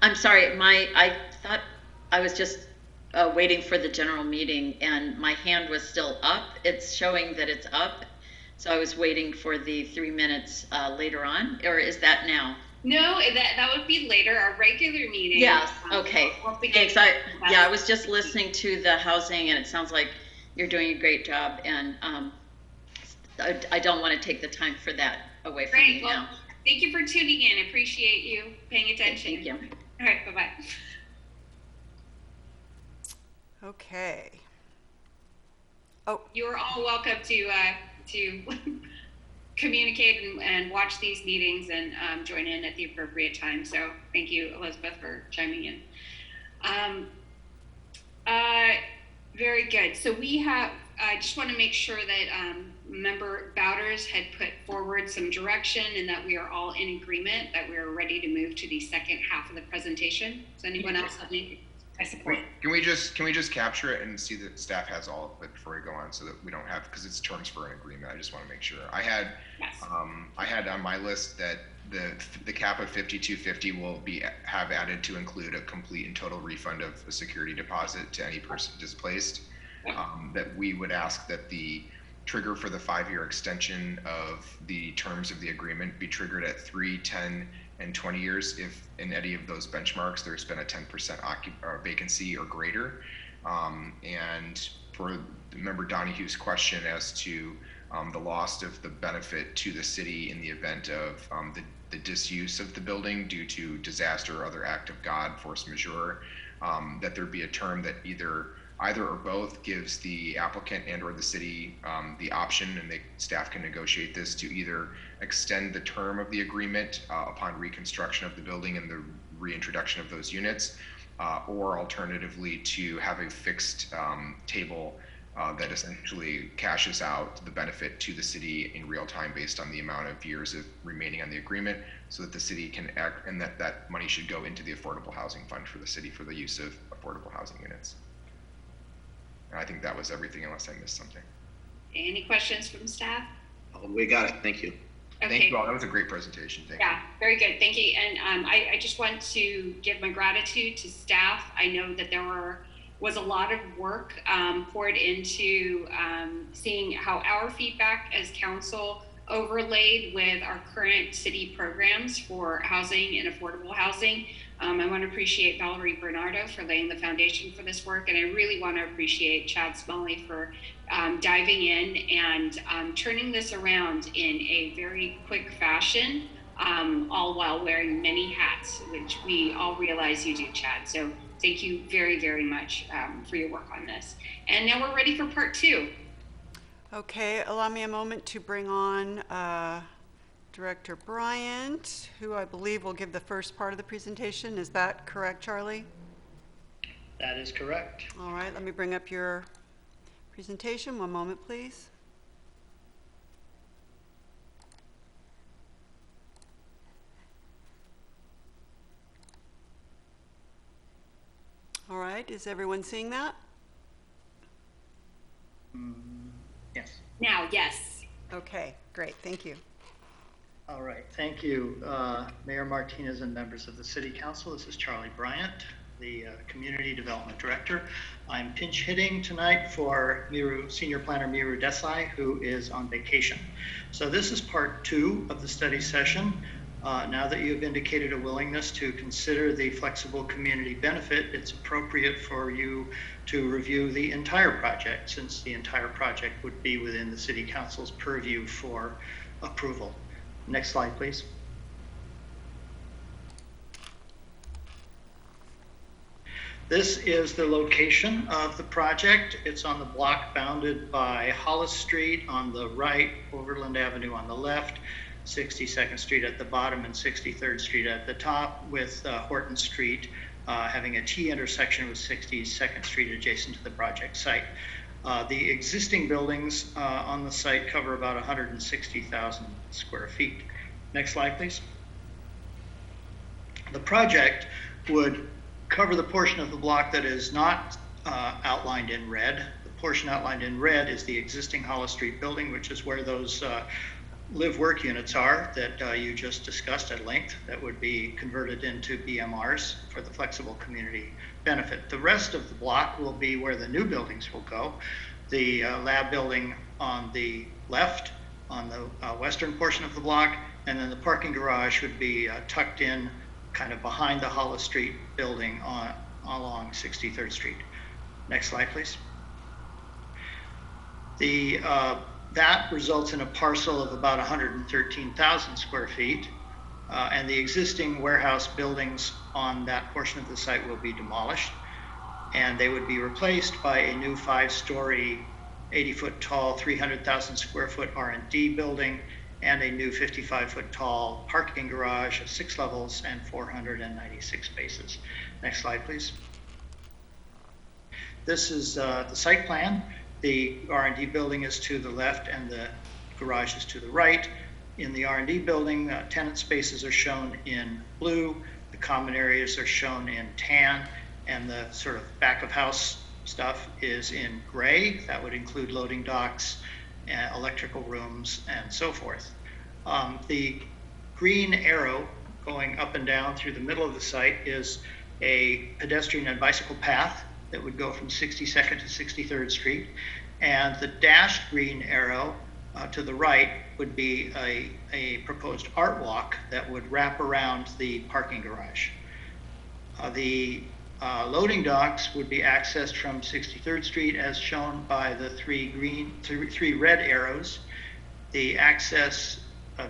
I'm sorry. I thought I was just waiting for the general meeting, and my hand was still up. It's showing that it's up. So I was waiting for the 3 minutes later on, or is that now? No, that would be later, our regular meeting. Yes, okay. Thanks. I was just listening to the housing, and it sounds like you're doing a great job, and I don't want to take the time for that away from you now. Thank you for tuning in. I appreciate you paying attention. Thank you. All right, bye-bye. Okay. Oh, You're all welcome to communicate and watch these meetings and join in at the appropriate time. So thank you, Elizabeth, for chiming in. Very good. So we have, I just want to make sure that Member Bowders had put forward some direction and that we are all in agreement that we are ready to move to the second half of the presentation. Does anyone else have any? I support. Can we just capture it and see that staff has all of it before we go on, so that we don't have, because it's terms for an agreement. I just want to make sure. I had on my list that the cap of 5250 will have added to include a complete and total refund of a security deposit to any person displaced. That we would ask that the trigger for the 5-year extension of the terms of the agreement be triggered at 3, 10, and 20 years if in any of those benchmarks there's been a 10% vacancy or greater. And for Member Donahue's question as to the loss of the benefit to the city in the event of the disuse of the building due to disaster or other act of God, force majeure, that there be a term that either or both gives the applicant and or the city the option, and staff can negotiate this, to either extend the term of the agreement upon reconstruction of the building and the reintroduction of those units, or alternatively to have a fixed table that essentially cashes out the benefit to the city in real time based on the amount of years of remaining on the agreement, so that the city can act, and that money should go into the affordable housing fund for the city for the use of affordable housing units. And I think that was everything, unless I missed something. Any questions from staff? We got it. Thank you. Okay. Thank you all. That was a great presentation. Thank you. Yeah, very good. Thank you. And I just want to give my gratitude to staff. I know that there was a lot of work poured into seeing how our feedback as council overlaid with our current city programs for housing and affordable housing. I want to appreciate Valerie Bernardo for laying the foundation for this work, and I really want to appreciate Chad Smalley for diving in and turning this around in a very quick fashion, all while wearing many hats, which we all realize you do, Chad. So thank you very, very much for your work on this. And now we're ready for part 2. Okay, allow me a moment to bring on Director Bryant, who I believe will give the first part of the presentation. Is that correct, Charlie? That is correct. All right, let me bring up your presentation. One moment, please. All right, is everyone seeing that? Yes. Now, yes. Okay, great, thank you. All right, thank you, Mayor Martinez and members of the City Council. This is Charlie Bryant, the Community Development Director. I'm pinch hitting tonight for Senior Planner Miru Desai, who is on vacation. So this is part 2 of the study session. Now that you've indicated a willingness to consider the flexible community benefit, it's appropriate for you to review the entire project, since the entire project would be within the City Council's purview for approval. Next slide, please. This is the location of the project. It's on the block bounded by Hollis Street on the right, Overland Avenue on the left, 62nd Street at the bottom, and 63rd Street at the top, with Horton Street having a T intersection with 62nd Street adjacent to the project site. The existing buildings on the site cover about 160,000 square feet. Next slide, please. The project would cover the portion of the block that is not outlined in red. The portion outlined in red is the existing Hollis Street building, which is where those live-work units are that you just discussed at length, that would be converted into BMRs for the flexible community benefit. The rest of the block will be where the new buildings will go. The lab building on the left, on the western portion of the block, and then the parking garage would be tucked in kind of behind the Hollis Street building along 63rd Street. Next slide, please. That results in a parcel of about 113,000 square feet, and the existing warehouse buildings on that portion of the site will be demolished, and they would be replaced by a new 5-story, 80-foot tall, 300,000 square foot R&D building, and a new 55-foot tall parking garage of 6 levels and 496 spaces. Next slide, please. This is the site plan. The R&D building is to the left and the garage is to the right. In the R&D building, tenant spaces are shown in blue, the common areas are shown in tan, and the sort of back of house stuff is in gray. That would include loading docks, electrical rooms, and so forth. The green arrow going up and down through the middle of the site is a pedestrian and bicycle path that would go from 62nd to 63rd Street. And the dashed green arrow to the right would be a proposed art walk that would wrap around the parking garage. The loading docks would be accessed from 63rd Street as shown by the three red arrows. The access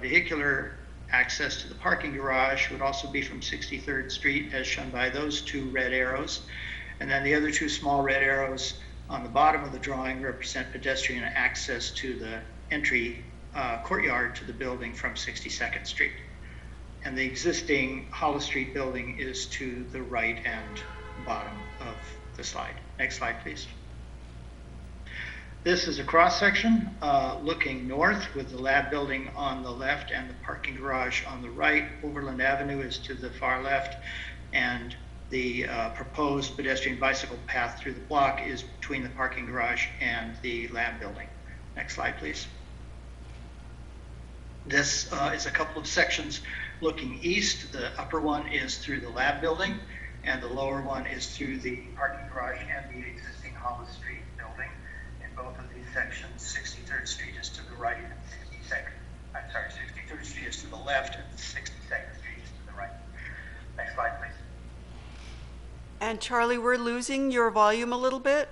vehicular access to the parking garage would also be from 63rd Street, as shown by those two red arrows. And then the other two small red arrows on the bottom of the drawing represent pedestrian access to the entry courtyard to the building from 62nd Street. And the existing Hollis Street building is to the right and bottom of the slide. Next slide, please. This is a cross-section looking north with the lab building on the left and the parking garage on the right. Overland Avenue is to the far left, and the proposed pedestrian bicycle path through the block is between the parking garage and the lab building. Next slide, please. This is a couple of sections looking east. The upper one is through the lab building, and the lower one is through the parking garage and the existing Hollis Street building. In both of these sections, 63rd Street is to the right and 63rd Street is to the left and 62nd Street is to the right. Next slide, please. And Charlie, we're losing your volume a little bit.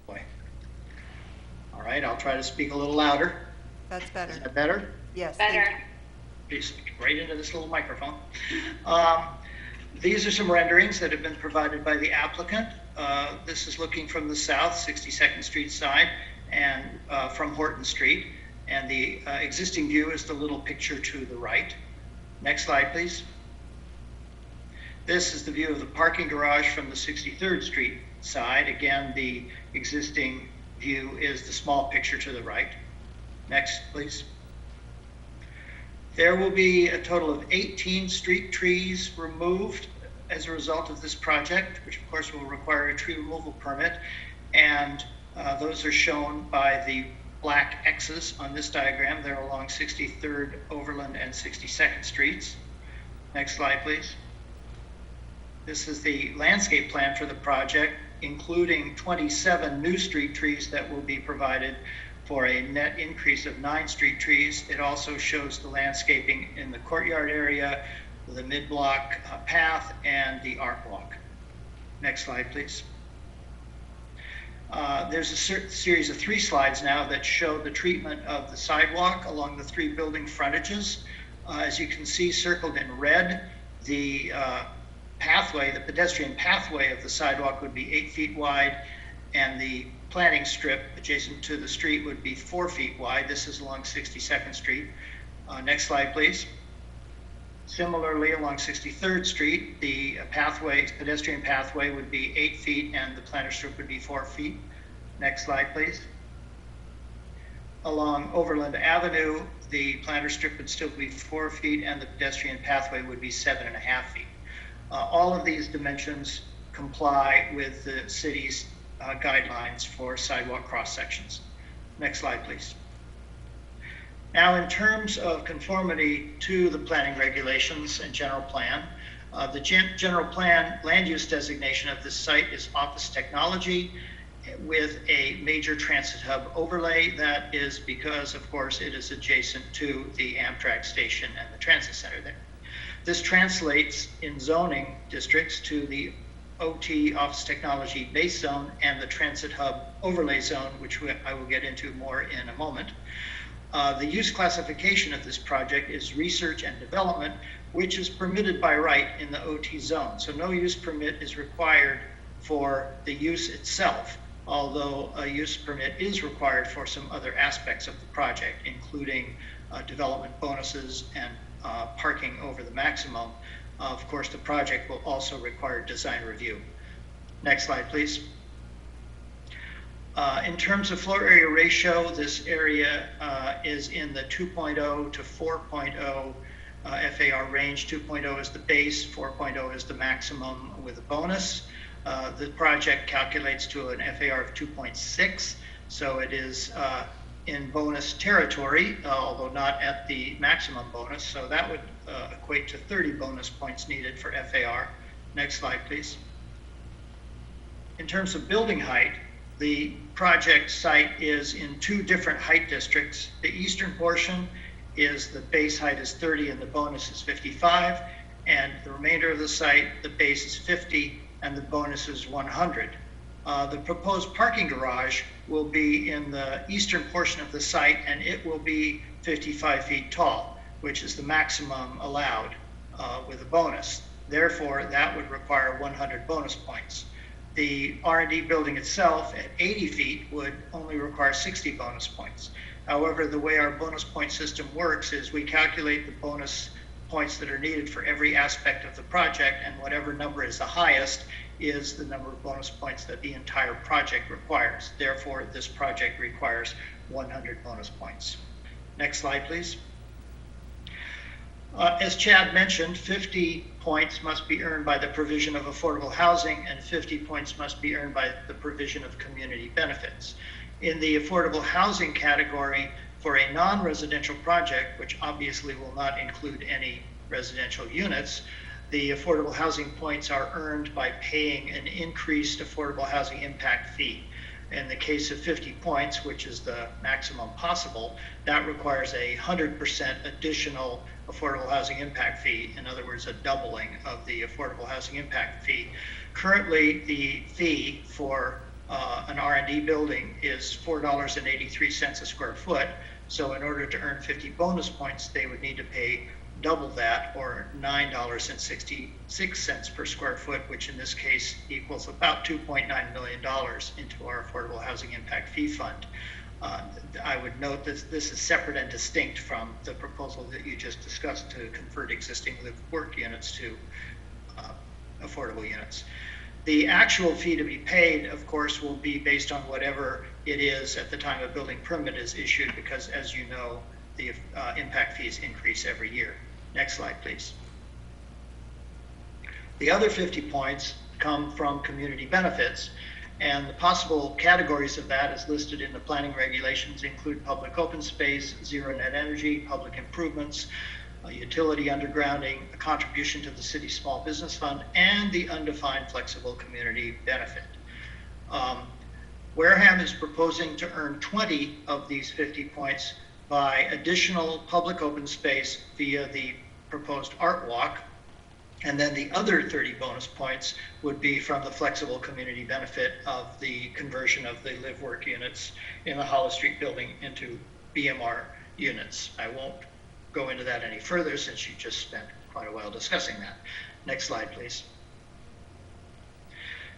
Boy. All right, I'll try to speak a little louder. That's better. Is that better? Yes. Better. Please speak right into this little microphone. These are some renderings that have been provided by the applicant. This is looking from the south, 62nd Street side, and from Horton Street. And the existing view is the little picture to the right. Next slide, please. This is the view of the parking garage from the 63rd Street side. Again, the existing view is the small picture to the right. Next, please. There will be a total of 18 street trees removed as a result of this project, which of course will require a tree removal permit. And those are shown by the black X's on this diagram. They're along 63rd, Overland, and 62nd Streets. Next slide, please. This is the landscape plan for the project, including 27 new street trees that will be provided for a net increase of 9 street trees. It also shows the landscaping in the courtyard area, the mid-block path, and the arc walk. Next slide, please. There's a series of 3 slides now that show the treatment of the sidewalk along the 3 building frontages. As you can see circled in red, the pathway, the pedestrian pathway of the sidewalk would be 8 feet wide, and the planting strip adjacent to the street would be 4 feet wide. This is along 62nd Street. Next slide, please. Similarly, along 63rd Street, the pedestrian pathway would be 8 feet and the planter strip would be 4 feet. Next slide, please. Along Overland Avenue, the planter strip would still be 4 feet and the pedestrian pathway would be 7.5 feet. All of these dimensions comply with the city's guidelines for sidewalk cross sections. Next slide, please. Now, in terms of conformity to the planning regulations and general plan, the general plan land use designation of this site is office technology with a major transit hub overlay. That is because, of course, it is adjacent to the Amtrak station and the transit center there. This translates in zoning districts to the OT, office technology base zone, and the transit hub overlay zone, which I will get into more in a moment. The use classification of this project is research and development, which is permitted by right in the OT zone. So no use permit is required for the use itself, although a use permit is required for some other aspects of the project, including development bonuses and parking over the maximum. Of course, the project will also require design review. Next slide, please. In terms of floor area ratio, this area is in the 2.0 to 4.0 FAR range. 2.0 is the base, 4.0 is the maximum with a bonus. The project calculates to an FAR of 2.6, so it is in bonus territory, although not at the maximum bonus. So that would equate to 30 bonus points needed for FAR. Next slide, please. In terms of building height, the project site is in 2 different height districts. The eastern portion is the base height is 30 and the bonus is 55. And the remainder of the site, the base is 50 and the bonus is 100. The proposed parking garage will be in the eastern portion of the site and it will be 55 feet tall. which is the maximum allowed with a bonus. Therefore, that would require 100 bonus points. The R&D building itself at 80 feet would only require 60 bonus points. However, the way our bonus point system works is we calculate the bonus points that are needed for every aspect of the project, and whatever number is the highest is the number of bonus points that the entire project requires. Therefore, this project requires 100 bonus points. Next slide, please. As Chad mentioned, 50 points must be earned by the provision of affordable housing, and 50 points must be earned by the provision of community benefits. In the affordable housing category, for a non-residential project, which obviously will not include any residential units, the affordable housing points are earned by paying an increased affordable housing impact fee. In the case of 50 points, which is the maximum possible, that requires a 100% additional affordable housing impact fee. In other words, a doubling of the affordable housing impact fee. Currently, the fee for an R&D building is $4.83 a square foot. So in order to earn 50 bonus points, they would need to pay double that, or $9.66 per square foot, which in this case equals about $2.9 million into our affordable housing impact fee fund. I would note that this is separate and distinct from the proposal that you just discussed to convert existing live-work units to affordable units. The actual fee to be paid, of course, will be based on whatever it is at the time a building permit is issued, because as you know, the impact fees increase every year. Next slide, please. The other 50 points come from community benefits, and the possible categories of that, as listed in the planning regulations, include public open space, zero net energy, public improvements, utility undergrounding, a contribution to the city small business fund, and the undefined flexible community benefit. Wareham is proposing to earn 20 of these 50 points by additional public open space via the proposed art walk, and then the other 30 bonus points would be from the flexible community benefit of the conversion of the live-work units in the Hollis Street building into BMR units. I won't go into that any further since you just spent quite a while discussing that. Next slide, please.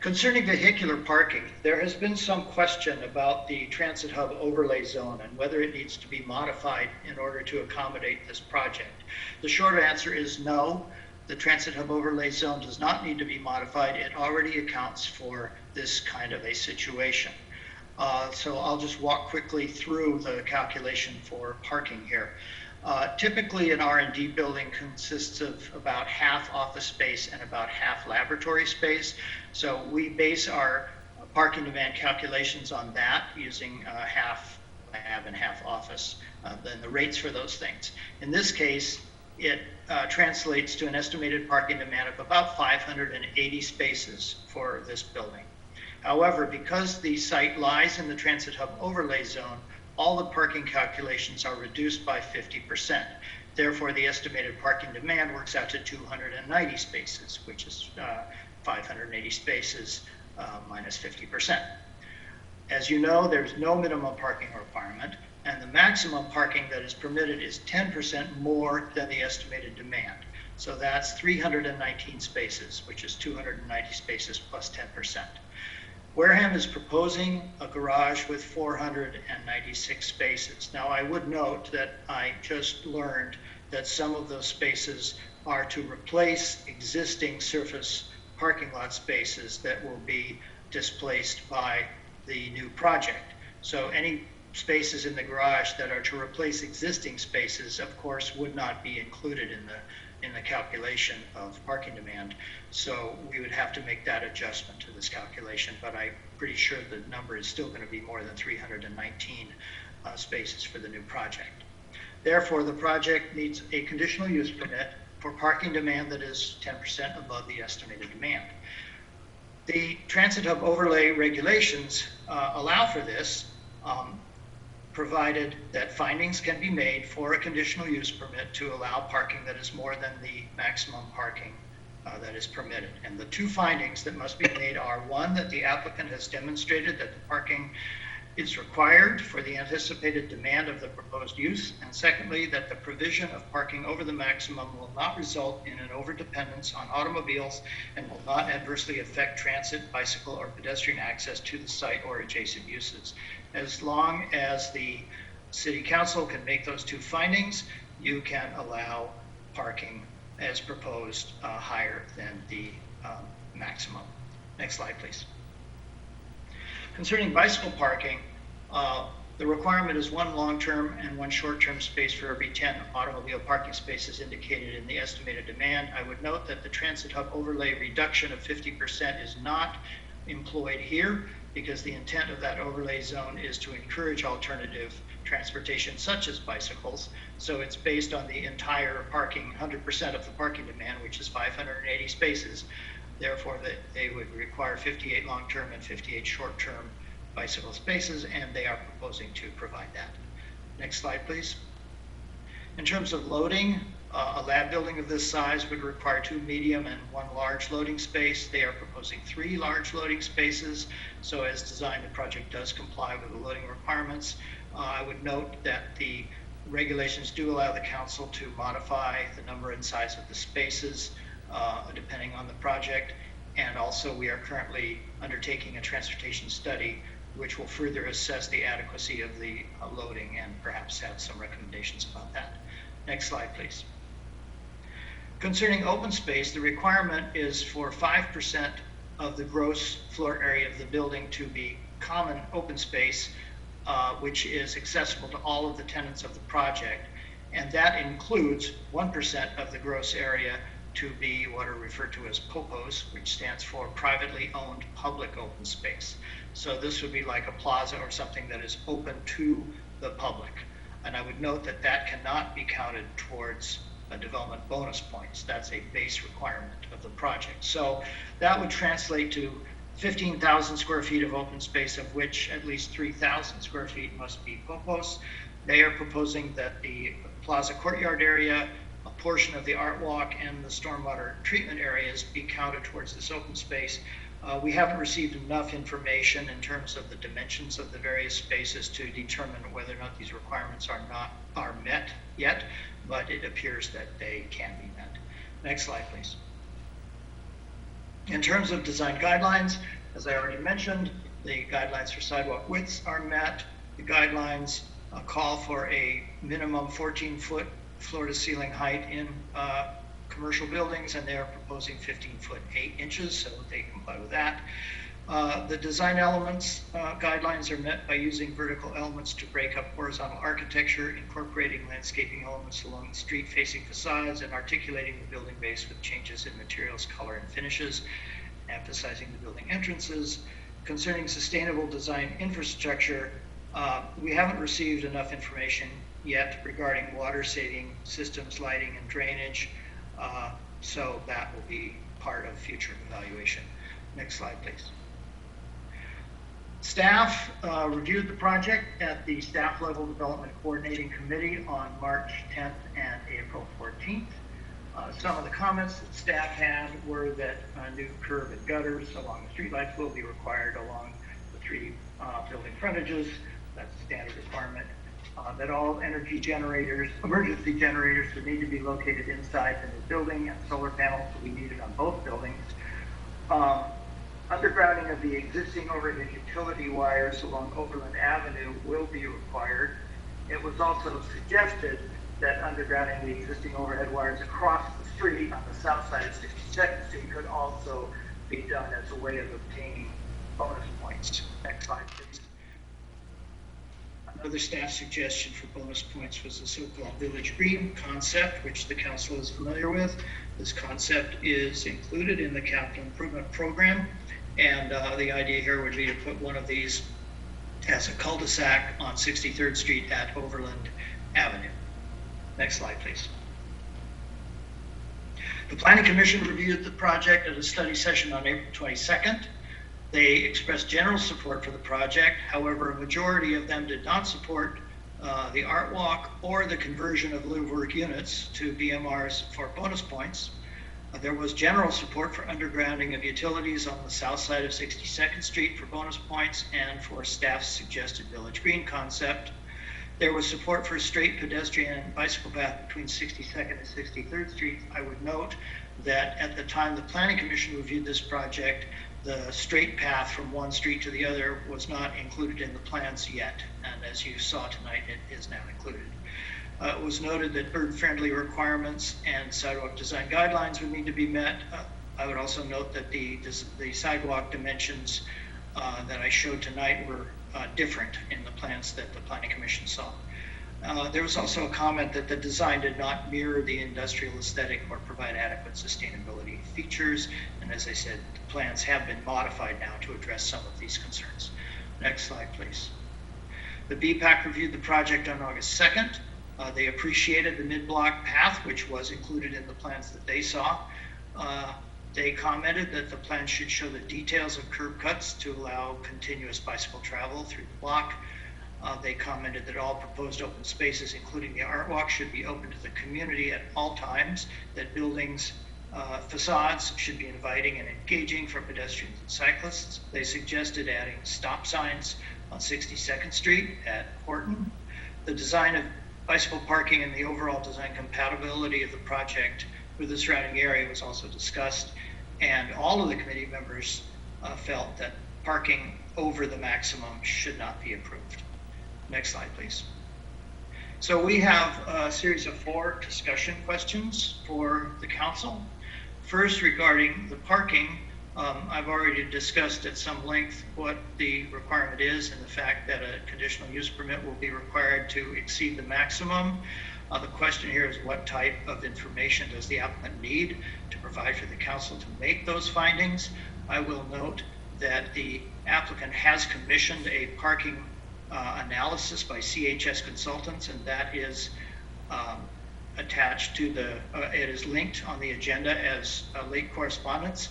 Concerning vehicular parking, there has been some question about the transit hub overlay zone and whether it needs to be modified in order to accommodate this project. The short answer is no. The transit hub overlay zone does not need to be modified. It already accounts for this kind of a situation. So I'll just walk quickly through the calculation for parking here. Typically, an R&D building consists of about half office space and about half laboratory space. So we base our parking demand calculations on that, using half lab and half office, then the rates for those things. In this case, it translates to an estimated parking demand of about 580 spaces for this building. However, because the site lies in the transit hub overlay zone, all the parking calculations are reduced by 50%. Therefore, the estimated parking demand works out to 290 spaces, which is 580 spaces minus 50%. As you know, there's no minimum parking requirement, and the maximum parking that is permitted is 10% more than the estimated demand. So that's 319 spaces, which is 290 spaces plus 10%. Wareham is proposing a garage with 496 spaces. Now, I would note that I just learned that some of those spaces are to replace existing surface parking lot spaces that will be displaced by the new project. So any spaces in the garage that are to replace existing spaces, of course, would not be included in the calculation of parking demand. So we would have to make that adjustment to this calculation, but I'm pretty sure the number is still going to be more than 319 spaces for the new project. Therefore, the project needs a conditional use permit for parking demand that is 10% above the estimated demand. The transit hub overlay regulations allow for this, provided that findings can be made for a conditional use permit to allow parking that is more than the maximum parking that is permitted. And the two findings that must be made are, one, that the applicant has demonstrated that the parking it's required for the anticipated demand of the proposed use, and secondly, that the provision of parking over the maximum will not result in an overdependence on automobiles and will not adversely affect transit, bicycle, or pedestrian access to the site or adjacent uses. As long as the City Council can make those two findings, you can allow parking as proposed higher than the maximum. Next slide, please. Concerning bicycle parking, the requirement is one long-term and one short-term space for every 10 automobile parking spaces indicated in the estimated demand. I would note that the Transit Hub overlay reduction of 50% is not employed here because the intent of that overlay zone is to encourage alternative transportation such as bicycles. So it's based on the entire parking, 100% of the parking demand, which is 580 spaces. Therefore, they would require 58 long-term and 58 short-term bicycle spaces, and they are proposing to provide that. Next slide, please. In terms of loading, a lab building of this size would require 2 medium and 1 large loading space. They are proposing 3 large loading spaces. So as designed, the project does comply with the loading requirements. I would note that the regulations do allow the council to modify the number and size of the spaces depending on the project. And also we are currently undertaking a transportation study which will further assess the adequacy of the loading and perhaps have some recommendations about that. Next slide, please. Concerning open space, the requirement is for 5% of the gross floor area of the building to be common open space, which is accessible to all of the tenants of the project. And that includes 1% of the gross area to be what are referred to as POPOs, which stands for privately owned public open space. So this would be like a plaza or something that is open to the public. And I would note that that cannot be counted towards development bonus points. That's a base requirement of the project. So that would translate to 15,000 square feet of open space, of which at least 3,000 square feet must be POPOs. They are proposing that the plaza courtyard area, a portion of the art walk, and the stormwater treatment areas be counted towards this open space. We haven't received enough information in terms of the dimensions of the various spaces to determine whether or not these requirements are met yet, but it appears that they can be met. Next slide, please. In terms of design guidelines, as I already mentioned, the guidelines for sidewalk widths are met. The guidelines call for a minimum 14-foot floor-to-ceiling height in commercial buildings, and they are proposing 15-foot 8 inches, so they comply with that. The design elements guidelines are met by using vertical elements to break up horizontal architecture, incorporating landscaping elements along the street-facing facades, and articulating the building base with changes in materials, color, and finishes, emphasizing the building entrances. Concerning sustainable design infrastructure, we haven't received enough information yet regarding water saving systems, lighting, and drainage. So that will be part of future evaluation. Next slide, please. Staff reviewed the project at the staff level development coordinating committee on March 10th and April 14th. Some of the comments that staff had were that new curb and gutters along the streetlights will be required along the 3 building frontages. That's a standard requirement. That all energy generators, emergency generators, would need to be located inside the new building, and solar panels will be needed on both buildings. Undergrounding of the existing overhead utility wires along Overland Avenue will be required. It was also suggested that undergrounding the existing overhead wires across the street on the south side of 62nd Street could also be done as a way of obtaining bonus points. Next slide, please. Another staff suggestion for bonus points was the so-called Village Green concept, which the council is familiar with. This concept is included in the capital improvement program, and the idea here would be to put one of these as a cul-de-sac on 63rd Street at Overland Avenue. Next slide, please. The Planning Commission reviewed the project at a study session on April 22nd. They expressed general support for the project. However, a majority of them did not support the art walk or the conversion of live work units to BMRs for bonus points. There was general support for undergrounding of utilities on the south side of 62nd Street for bonus points and for staff's suggested Village Green concept. There was support for a straight pedestrian and bicycle path between 62nd and 63rd Street. I would note that at the time the Planning Commission reviewed this project, the straight path from one street to the other was not included in the plans yet. And as you saw tonight, it is now included. It was noted that bird-friendly requirements and sidewalk design guidelines would need to be met. I would also note that the sidewalk dimensions that I showed tonight were different in the plans that the Planning Commission saw. There was also a comment that the design did not mirror the industrial aesthetic or provide adequate sustainability features. And as I said, the plans have been modified now to address some of these concerns. Next slide, please. The BPAC reviewed the project on August 2nd. They appreciated the mid-block path, which was included in the plans that they saw. They commented that the plan should show the details of curb cuts to allow continuous bicycle travel through the block. They commented that all proposed open spaces, including the art walk, should be open to the community at all times, that buildings' facades should be inviting and engaging for pedestrians and cyclists. They suggested adding stop signs on 62nd Street at Horton. The design of bicycle parking and the overall design compatibility of the project with the surrounding area was also discussed, and all of the committee members felt that parking over the maximum should not be approved. Next slide, please. So we have a series of 4 discussion questions for the council. First, regarding the parking, I've already discussed at some length what the requirement is and the fact that a conditional use permit will be required to exceed the maximum. The question here is, what type of information does the applicant need to provide for the council to make those findings? I will note that the applicant has commissioned a parking analysis by CHS Consultants, and that is attached to the, it is linked on the agenda as late correspondence.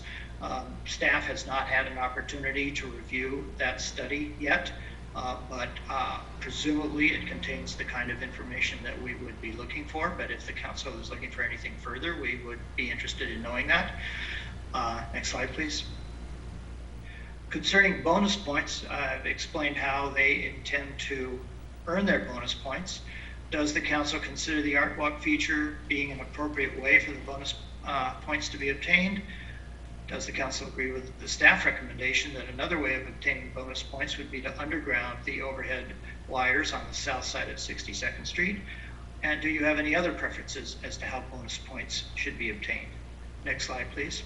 Staff has not had an opportunity to review that study yet, but presumably it contains the kind of information that we would be looking for. But if the council is looking for anything further, we would be interested in knowing that. Next slide, please. Concerning bonus points, I've explained how they intend to earn their bonus points. Does the council consider the art walk feature being an appropriate way for the bonus points to be obtained? Does the council agree with the staff recommendation that another way of obtaining bonus points would be to underground the overhead wires on the south side of 62nd Street? And do you have any other preferences as to how bonus points should be obtained? Next slide, please.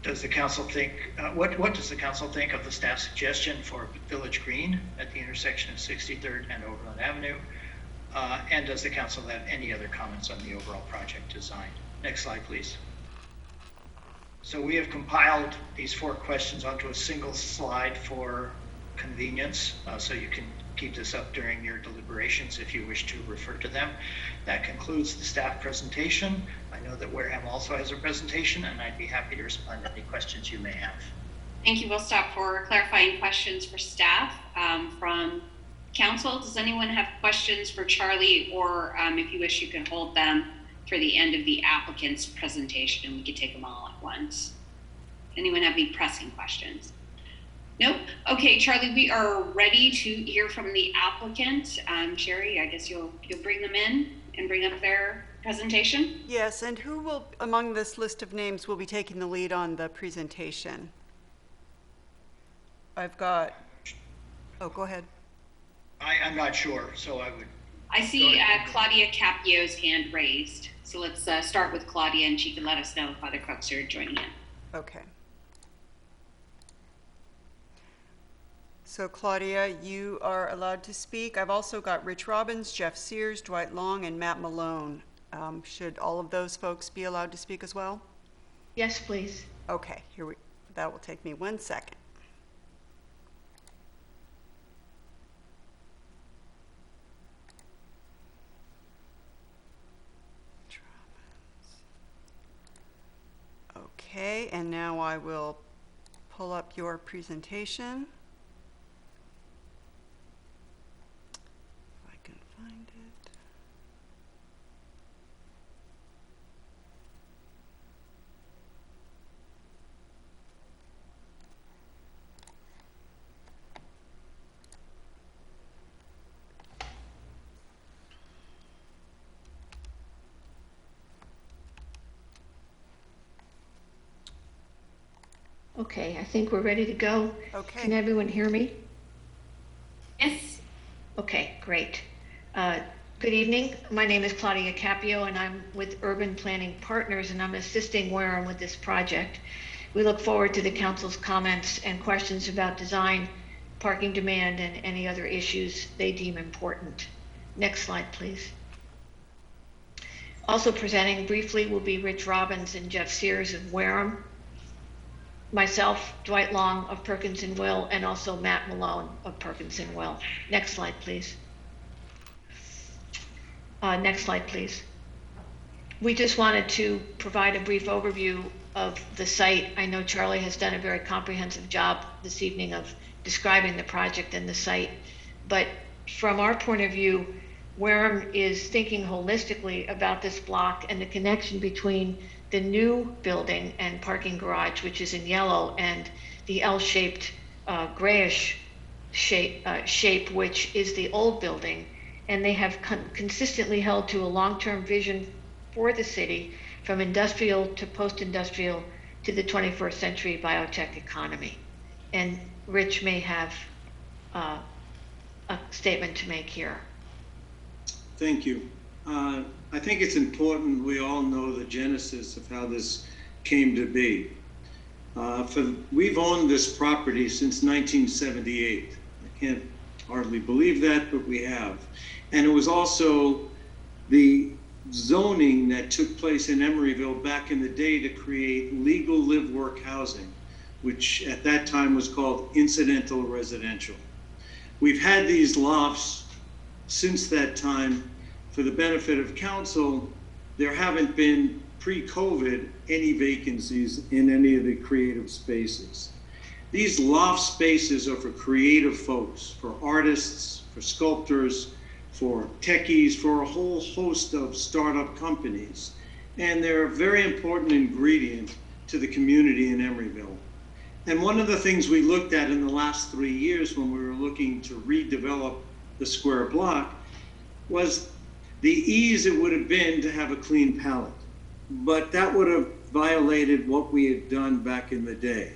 Does the council think, what does the council think of the staff suggestion for Village Green at the intersection of 63rd and Overland Avenue? And does the council have any other comments on the overall project design? Next slide, please. So we have compiled these 4 questions onto a single slide for convenience, so you can keep this up during your deliberations if you wish to refer to them. That concludes the staff presentation. I know that Wareham also has a presentation, and I'd be happy to respond to any questions you may have. Thank you. We'll stop for clarifying questions for staff from council. Does anyone have questions for Charlie, or if you wish, you can hold them for the end of the applicant's presentation and we could take them all at once. Anyone have any pressing questions? Nope. Okay, Charlie, we are ready to hear from the applicant. Sherry, I guess you'll bring them in and bring up their presentation. Yes, and who will, among this list of names, will be taking the lead on the presentation? I've got, oh, go ahead. I'm not sure, so I would. I see Claudia Capio's hand raised. So let's start with Claudia, and she can let us know if other folks are joining in. Okay. So Claudia, you are allowed to speak. I've also got Rich Robbins, Jeff Sears, Dwight Long, and Matt Malone. Should all of those folks be allowed to speak as well? Yes, please. Okay, that will take me 1 second. Okay, and now I will pull up your presentation. If I can find it. Okay, I think we're ready to go. Okay. Can everyone hear me? Yes. Okay, great. Good evening. My name is Claudia Capio, and I'm with Urban Planning Partners, and I'm assisting Wareham with this project. We look forward to the council's comments and questions about design, parking demand, and any other issues they deem important. Next slide, please. Also presenting briefly will be Rich Robbins and Jeff Sears of Wareham, myself, Dwight Long of Perkins and Will, and also Matt Malone of Perkins and Will. Next slide, please. Next slide, please. We just wanted to provide a brief overview of the site. I know Charlie has done a very comprehensive job this evening of describing the project and the site, but from our point of view, Wareham is thinking holistically about this block and the connection between the new building and parking garage, which is in yellow, and the L-shaped grayish shape, which is the old building. And they have consistently held to a long-term vision for the city, from industrial to post-industrial to the 21st century biotech economy. And Rich may have a statement to make here. Thank you. I think it's important we all know the genesis of how this came to be. We've owned this property since 1978. I can't hardly believe that, but we have. And it was also the zoning that took place in Emeryville back in the day to create legal live-work housing, which at that time was called incidental residential. We've had these lofts since that time. For the benefit of council, there haven't been, pre-COVID, any vacancies in any of the creative spaces. These loft spaces are for creative folks, for artists, for sculptors, for techies, for a whole host of startup companies. And they're a very important ingredient to the community in Emeryville. And one of the things we looked at in the last 3 years when we were looking to redevelop the square block was the ease it would have been to have a clean palette. But that would have violated what we had done back in the day.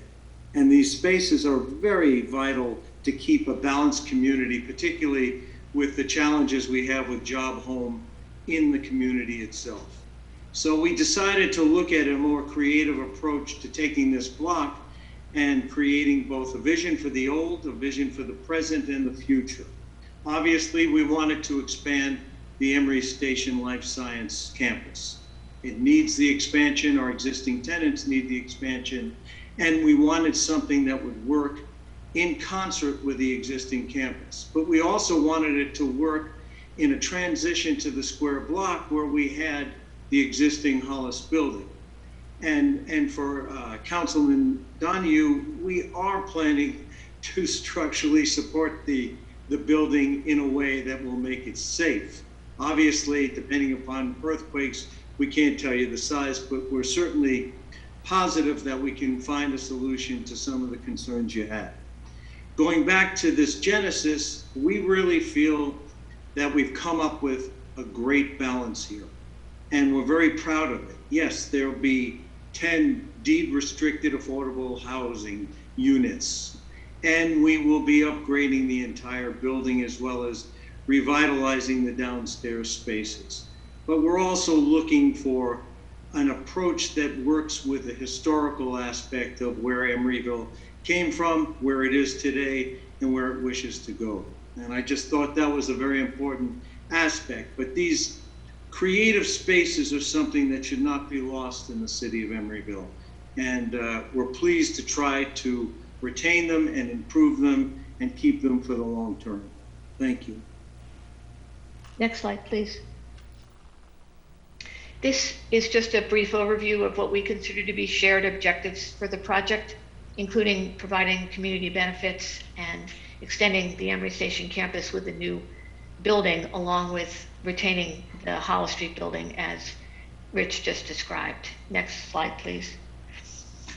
And these spaces are very vital to keep a balanced community, particularly with the challenges we have with job home in the community itself. So we decided to look at a more creative approach to taking this block and creating both a vision for the old, a vision for the present and the future. Obviously, we wanted to expand the Emory Station Life Science Campus. It needs the expansion, our existing tenants need the expansion, and we wanted something that would work in concert with the existing campus. But we also wanted it to work in a transition to the square block where we had the existing Hollis building. And for Councilman Donahue, we are planning to structurally support the building in a way that will make it safe. Obviously, depending upon earthquakes, we can't tell you the size, but we're certainly positive that we can find a solution to some of the concerns you had. Going back to this genesis, we really feel that we've come up with a great balance here, and we're very proud of it. Yes, there'll be 10 deed-restricted affordable housing units, and we will be upgrading the entire building as well as revitalizing the downstairs spaces. But we're also looking for an approach that works with the historical aspect of where Emeryville came from, where it is today, and where it wishes to go. And I just thought that was a very important aspect. But these creative spaces are something that should not be lost in the city of Emeryville. And we're pleased to try to retain them and improve them and keep them for the long term. Thank you. Next slide, please. This is just a brief overview of what we consider to be shared objectives for the project, including providing community benefits and extending the Emory Station campus with a new building, along with retaining the Hollis Street building as Rich just described. Next slide, please.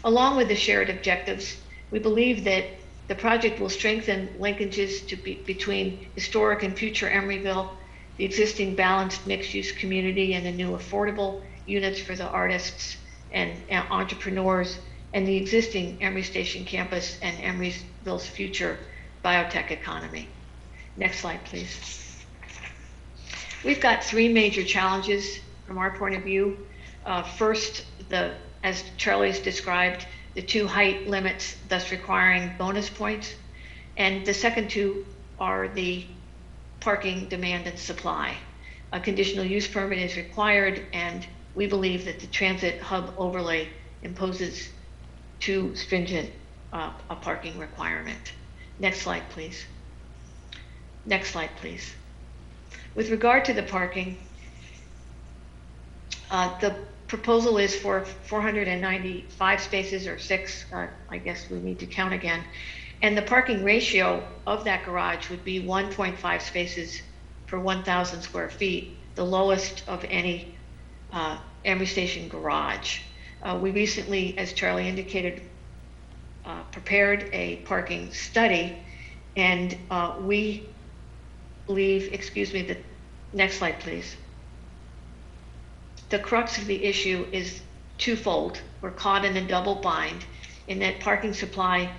Along with the shared objectives, we believe that the project will strengthen linkages between historic and future Emeryville, the existing balanced mixed-use community, and the new affordable units for the artists and entrepreneurs and the existing Emory Station campus and Emeryville's future biotech economy. Next slide, please. We've got three major challenges from our point of view. First, as Charlie's described, the two height limits, thus requiring bonus points. And the second two are the parking demand and supply. A conditional use permit is required, and we believe that the transit hub overlay imposes too stringent a parking requirement. Next slide, please. Next slide, please. With regard to the parking, the proposal is for 495 spaces, or 6, I guess we need to count again. And the parking ratio of that garage would be 1.5 spaces per 1,000 square feet, the lowest of any Emory Station garage. We recently, as Charlie indicated, prepared a parking study, and we believe, next slide, please. The crux of the issue is twofold. We're caught in a double bind in that parking supply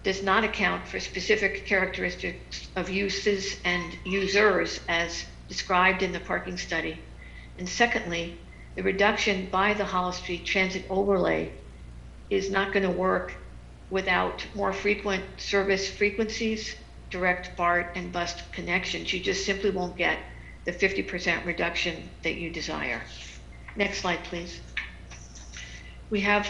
does not account for specific characteristics of uses and users as described in the parking study. And secondly, the reduction by the Hollow Street Transit overlay is not going to work without more frequent service frequencies, direct BART and bus connections. You just simply won't get the 50% reduction that you desire. Next slide, please. We have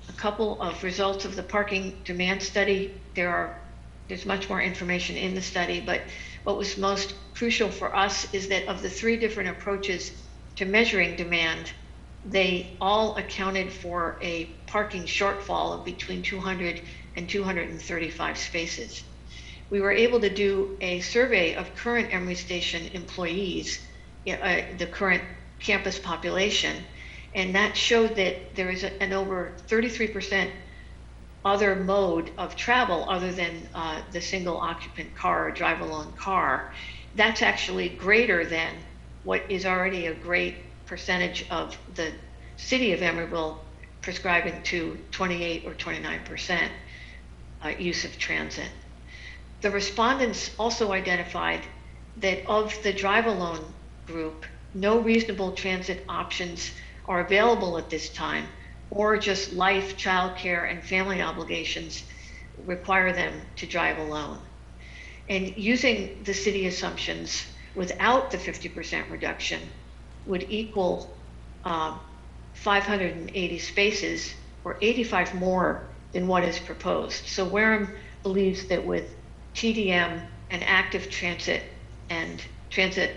a couple of results of the parking demand study. There's much more information in the study, but what was most crucial for us is that of the 3 different approaches to measuring demand, they all accounted for a parking shortfall of between 200 and 235 spaces. We were able to do a survey of current Emory Station employees, the current campus population, and that showed that there is an over 33% other mode of travel other than the single occupant car or drive alone car. That's actually greater than what is already a great percentage of the city of Emeryville prescribing to 28 or 29% use of transit. The respondents also identified that of the drive alone group, no reasonable transit options are available at this time, or just life, childcare, and family obligations require them to drive alone. And using the city assumptions without the 50% reduction would equal 580 spaces, or 85 more than what is proposed. So Wareham believes that with TDM and active transit and transit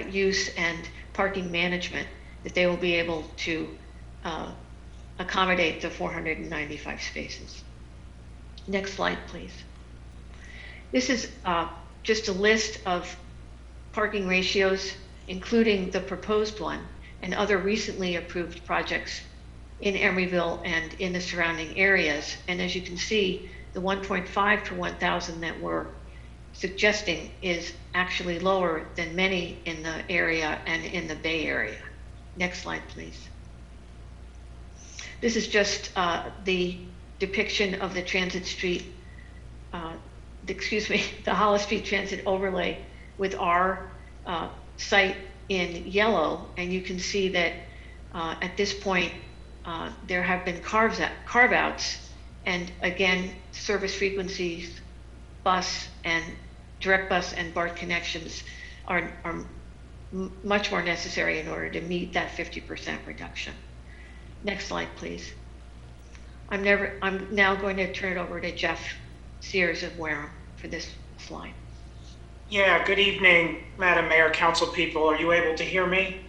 use and parking management, that they will be able to accommodate the 495 spaces. Next slide, please. This is just a list of parking ratios, including the proposed one and other recently approved projects in Emeryville and in the surrounding areas. And as you can see, the 1.5 per 1,000 that we're suggesting is actually lower than many in the area and in the Bay Area. Next slide, please. This is just the depiction of the Transit Street, the Hollow Street Transit overlay with our site in yellow, and you can see that at this point there have been carve-outs, and again, service frequencies, bus and direct bus and BART connections are much more necessary in order to meet that 50% reduction. Next slide, please. I'm now going to turn it over to Jeff Sears of Wareham for this slide. Yeah, good evening, Madam Mayor, council people. Are you able to hear me?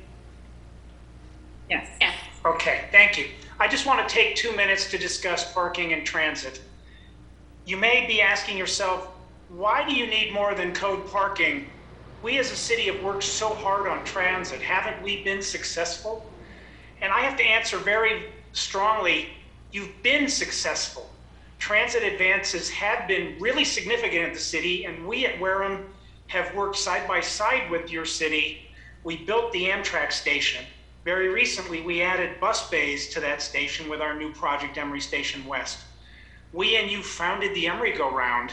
Yes. Yes. Okay, thank you. I just want to take 2 minutes to discuss parking and transit. You may be asking yourself, why do you need more than code parking? We as a city have worked so hard on transit. Haven't we been successful? And I have to answer very strongly, you've been successful. Transit advances have been really significant at the city, and we at Wareham have worked side by side with your city. We built the Amtrak station. Very recently, we added bus bays to that station with our new project, Emory Station West. We and you founded the Emory Go-Round,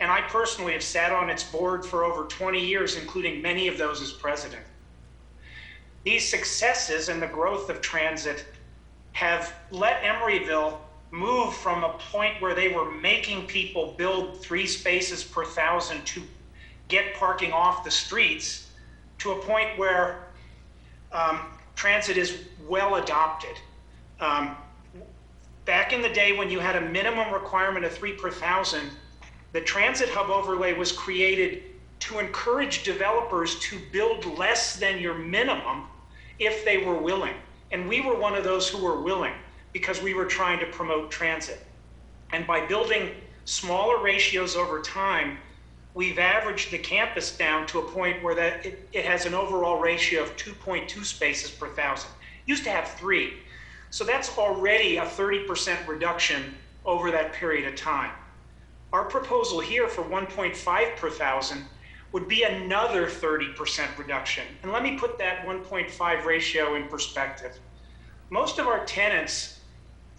and I personally have sat on its board for over 20 years, including many of those as president. These successes and the growth of transit have let Emeryville move from a point where they were making people build 3 spaces per 1,000 to get parking off the streets to a point where transit is well adopted. Back in the day when you had a minimum requirement of 3 per 1,000, the transit hub overlay was created to encourage developers to build less than your minimum if they were willing. And we were one of those who were willing because we were trying to promote transit. And by building smaller ratios over time, we've averaged the campus down to a point where that it has an overall ratio of 2.2 spaces per 1,000. Used to have 3. So that's already a 30% reduction over that period of time. Our proposal here for 1.5 per 1,000 would be another 30% reduction. And let me put that 1.5 ratio in perspective. Most of our tenants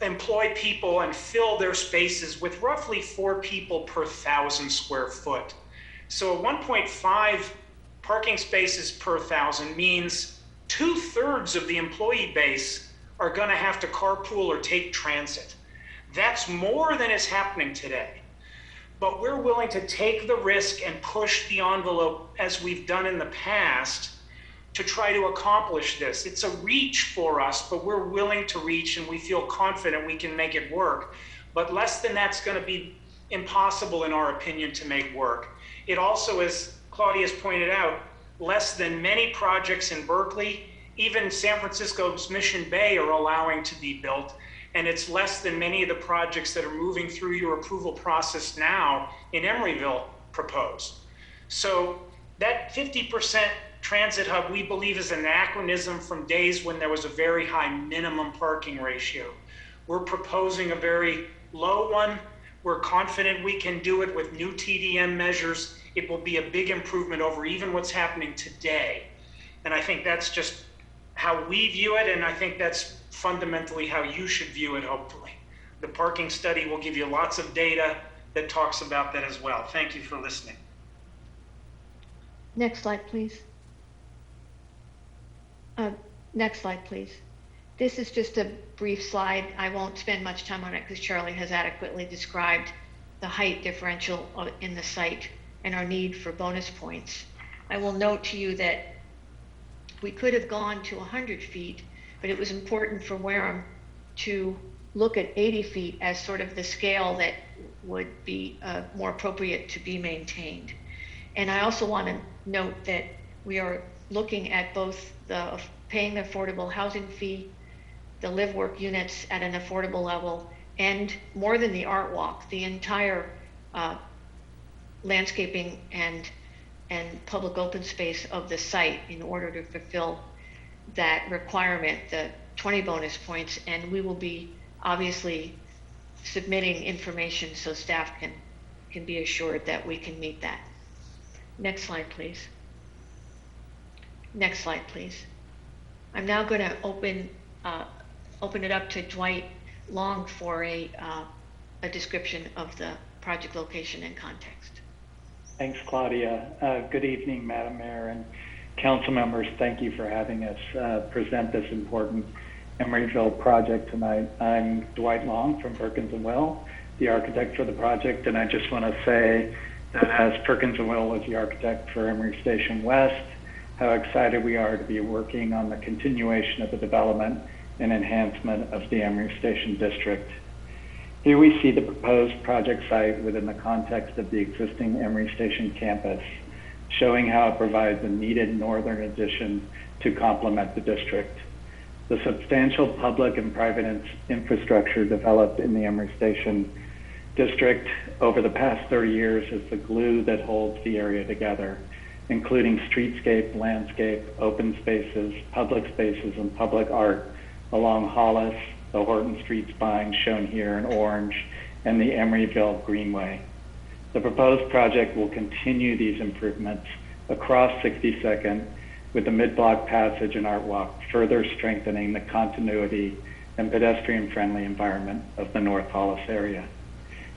employ people and fill their spaces with roughly 4 people per 1,000 square foot. So 1.5 parking spaces per 1,000 means 2/3 of the employee base are gonna have to carpool or take transit. That's more than is happening today. But we're willing to take the risk and push the envelope as we've done in the past to try to accomplish this. It's a reach for us, but we're willing to reach and we feel confident we can make it work. But less than that's gonna be impossible in our opinion to make work. It also, as Claudia's pointed out, less than many projects in Berkeley, even San Francisco's Mission Bay are allowing to be built. And it's less than many of the projects that are moving through your approval process now in Emeryville proposed. So that 50% transit hub, we believe, is an anachronism from days when there was a very high minimum parking ratio. We're proposing a very low one. We're confident we can do it with new TDM measures. It will be a big improvement over even what's happening today. And I think that's just how we view it, and I think that's fundamentally how you should view it, hopefully. The parking study will give you lots of data that talks about that as well. Thank you for listening. Next slide, please. Next slide, please. This is just a brief slide. I won't spend much time on it because Charlie has adequately described the height differential in the site and our need for bonus points. I will note to you that we could have gone to 100 feet, but it was important for Wareham to look at 80 feet as sort of the scale that would be more appropriate to be maintained. And I also want to note that we are looking at both the paying the affordable housing fee, the live work units at an affordable level, and more than the art walk, the entire landscaping and public open space of the site in order to fulfill that requirement, the 20 bonus points. And we will be obviously submitting information so staff can be assured that we can meet that. Next slide, please. Next slide, please. I'm now going to open it up to Dwight Long for a description of the project location and context. Thanks, Claudia. Good evening, Madam Mayor and council members. Thank you for having us present this important Emeryville project tonight. I'm Dwight Long from Perkins & Will, the architect for the project, and I just want to say that as Perkins & Will was the architect for Emory Station West, how excited we are to be working on the continuation of the development and enhancement of the Emory Station district. Here we see the proposed project site within the context of the existing Emory Station campus, showing how it provides a needed northern addition to complement the district. The substantial public and private infrastructure developed in the Emory Station district over the past 30 years is the glue that holds the area together, including streetscape, landscape, open spaces, and public art along Hollis, the Horton Street spine shown here in orange, and the Emeryville Greenway. The proposed project will continue these improvements across 62nd with the mid-block passage and art walk further strengthening the continuity and pedestrian-friendly environment of the North Hollis area.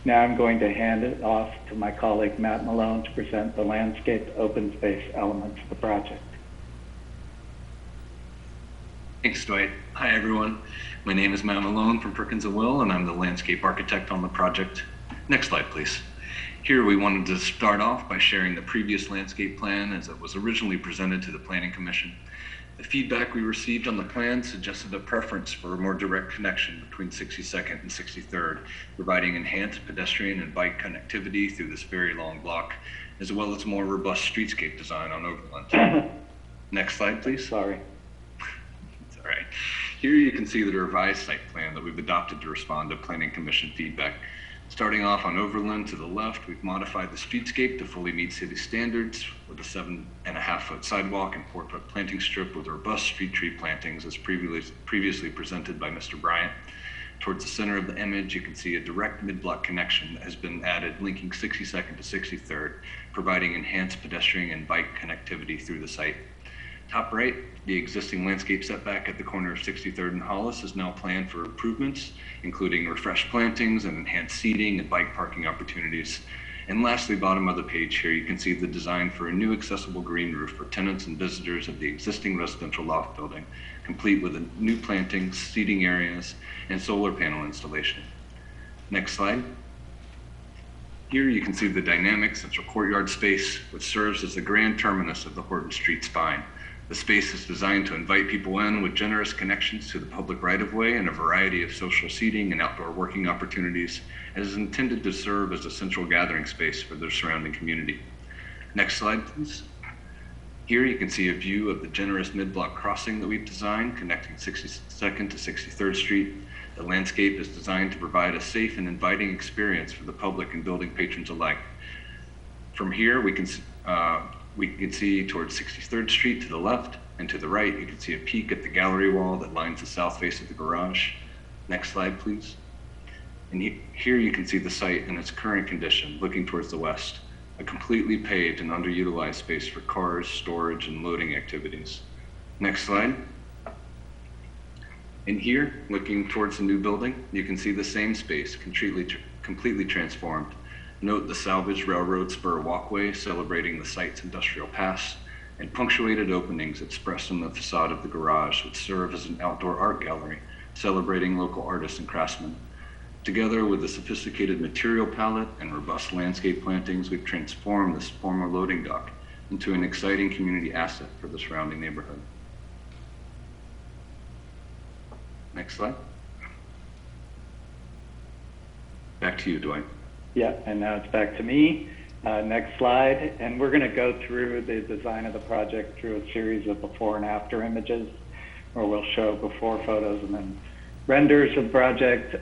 Now I'm going to hand it off to my colleague Matt Malone to present the landscaped open space elements of the project. Thanks, Dwight. Hi, everyone. My name is Matt Malone from Perkins & Will, and I'm the landscape architect on the project. Next slide, please. Here we wanted to start off by sharing the previous landscape plan as it was originally presented to the Planning Commission. The feedback we received on the plan suggested a preference for a more direct connection between 62nd and 63rd, providing enhanced pedestrian and bike connectivity through this very long block, as well as more robust streetscape design on Overland. Next slide, please. Sorry. It's all right. Here you can see the revised site plan that we've adopted to respond to Planning Commission feedback. Starting off on Overland to the left, we've modified the streetscape to fully meet city standards with a 7.5-foot sidewalk and 4-foot planting strip with robust street tree plantings as previously presented by Mr. Bryant. Towards the center of the image, you can see a direct mid-block connection that has been added linking 62nd to 63rd, providing enhanced pedestrian and bike connectivity through the site. Top right, the existing landscape setback at the corner of 63rd and Hollis is now planned for improvements, including refreshed plantings and enhanced seating and bike parking opportunities. And lastly, bottom of the page here, you can see the design for a new accessible green roof for tenants and visitors of the existing residential loft building, complete with a new plantings, seating areas, and solar panel installation. Next slide. Here you can see the dynamic central courtyard space, which serves as the grand terminus of the Horton Street spine. The space is designed to invite people in with generous connections to the public right-of-way and a variety of social seating and outdoor working opportunities, and is intended to serve as a central gathering space for the surrounding community. Next slide, please. Here you can see a view of the generous mid-block crossing that we've designed, connecting 62nd to 63rd Street. The landscape is designed to provide a safe and inviting experience for the public and building patrons alike. From here, we can see towards 63rd Street to the left, and to the right, you can see a peek at the gallery wall that lines the south face of the garage. Next slide, please. And here you can see the site in its current condition, looking towards the west, a completely paved and underutilized space for cars, storage, and loading activities. Next slide. And here, looking towards the new building, you can see the same space completely transformed. Note the salvaged railroad spur walkway celebrating the site's industrial past, and punctuated openings expressed on the facade of the garage which serve as an outdoor art gallery celebrating local artists and craftsmen. Together with a sophisticated material palette and robust landscape plantings, we've transformed this former loading dock into an exciting community asset for the surrounding neighborhood. Next slide. Back to you, Dwight. Yeah, and now it's back to me. Next slide, and we're going to go through the design of the project through a series of before and after images, where we'll show before photos and then renders of the project.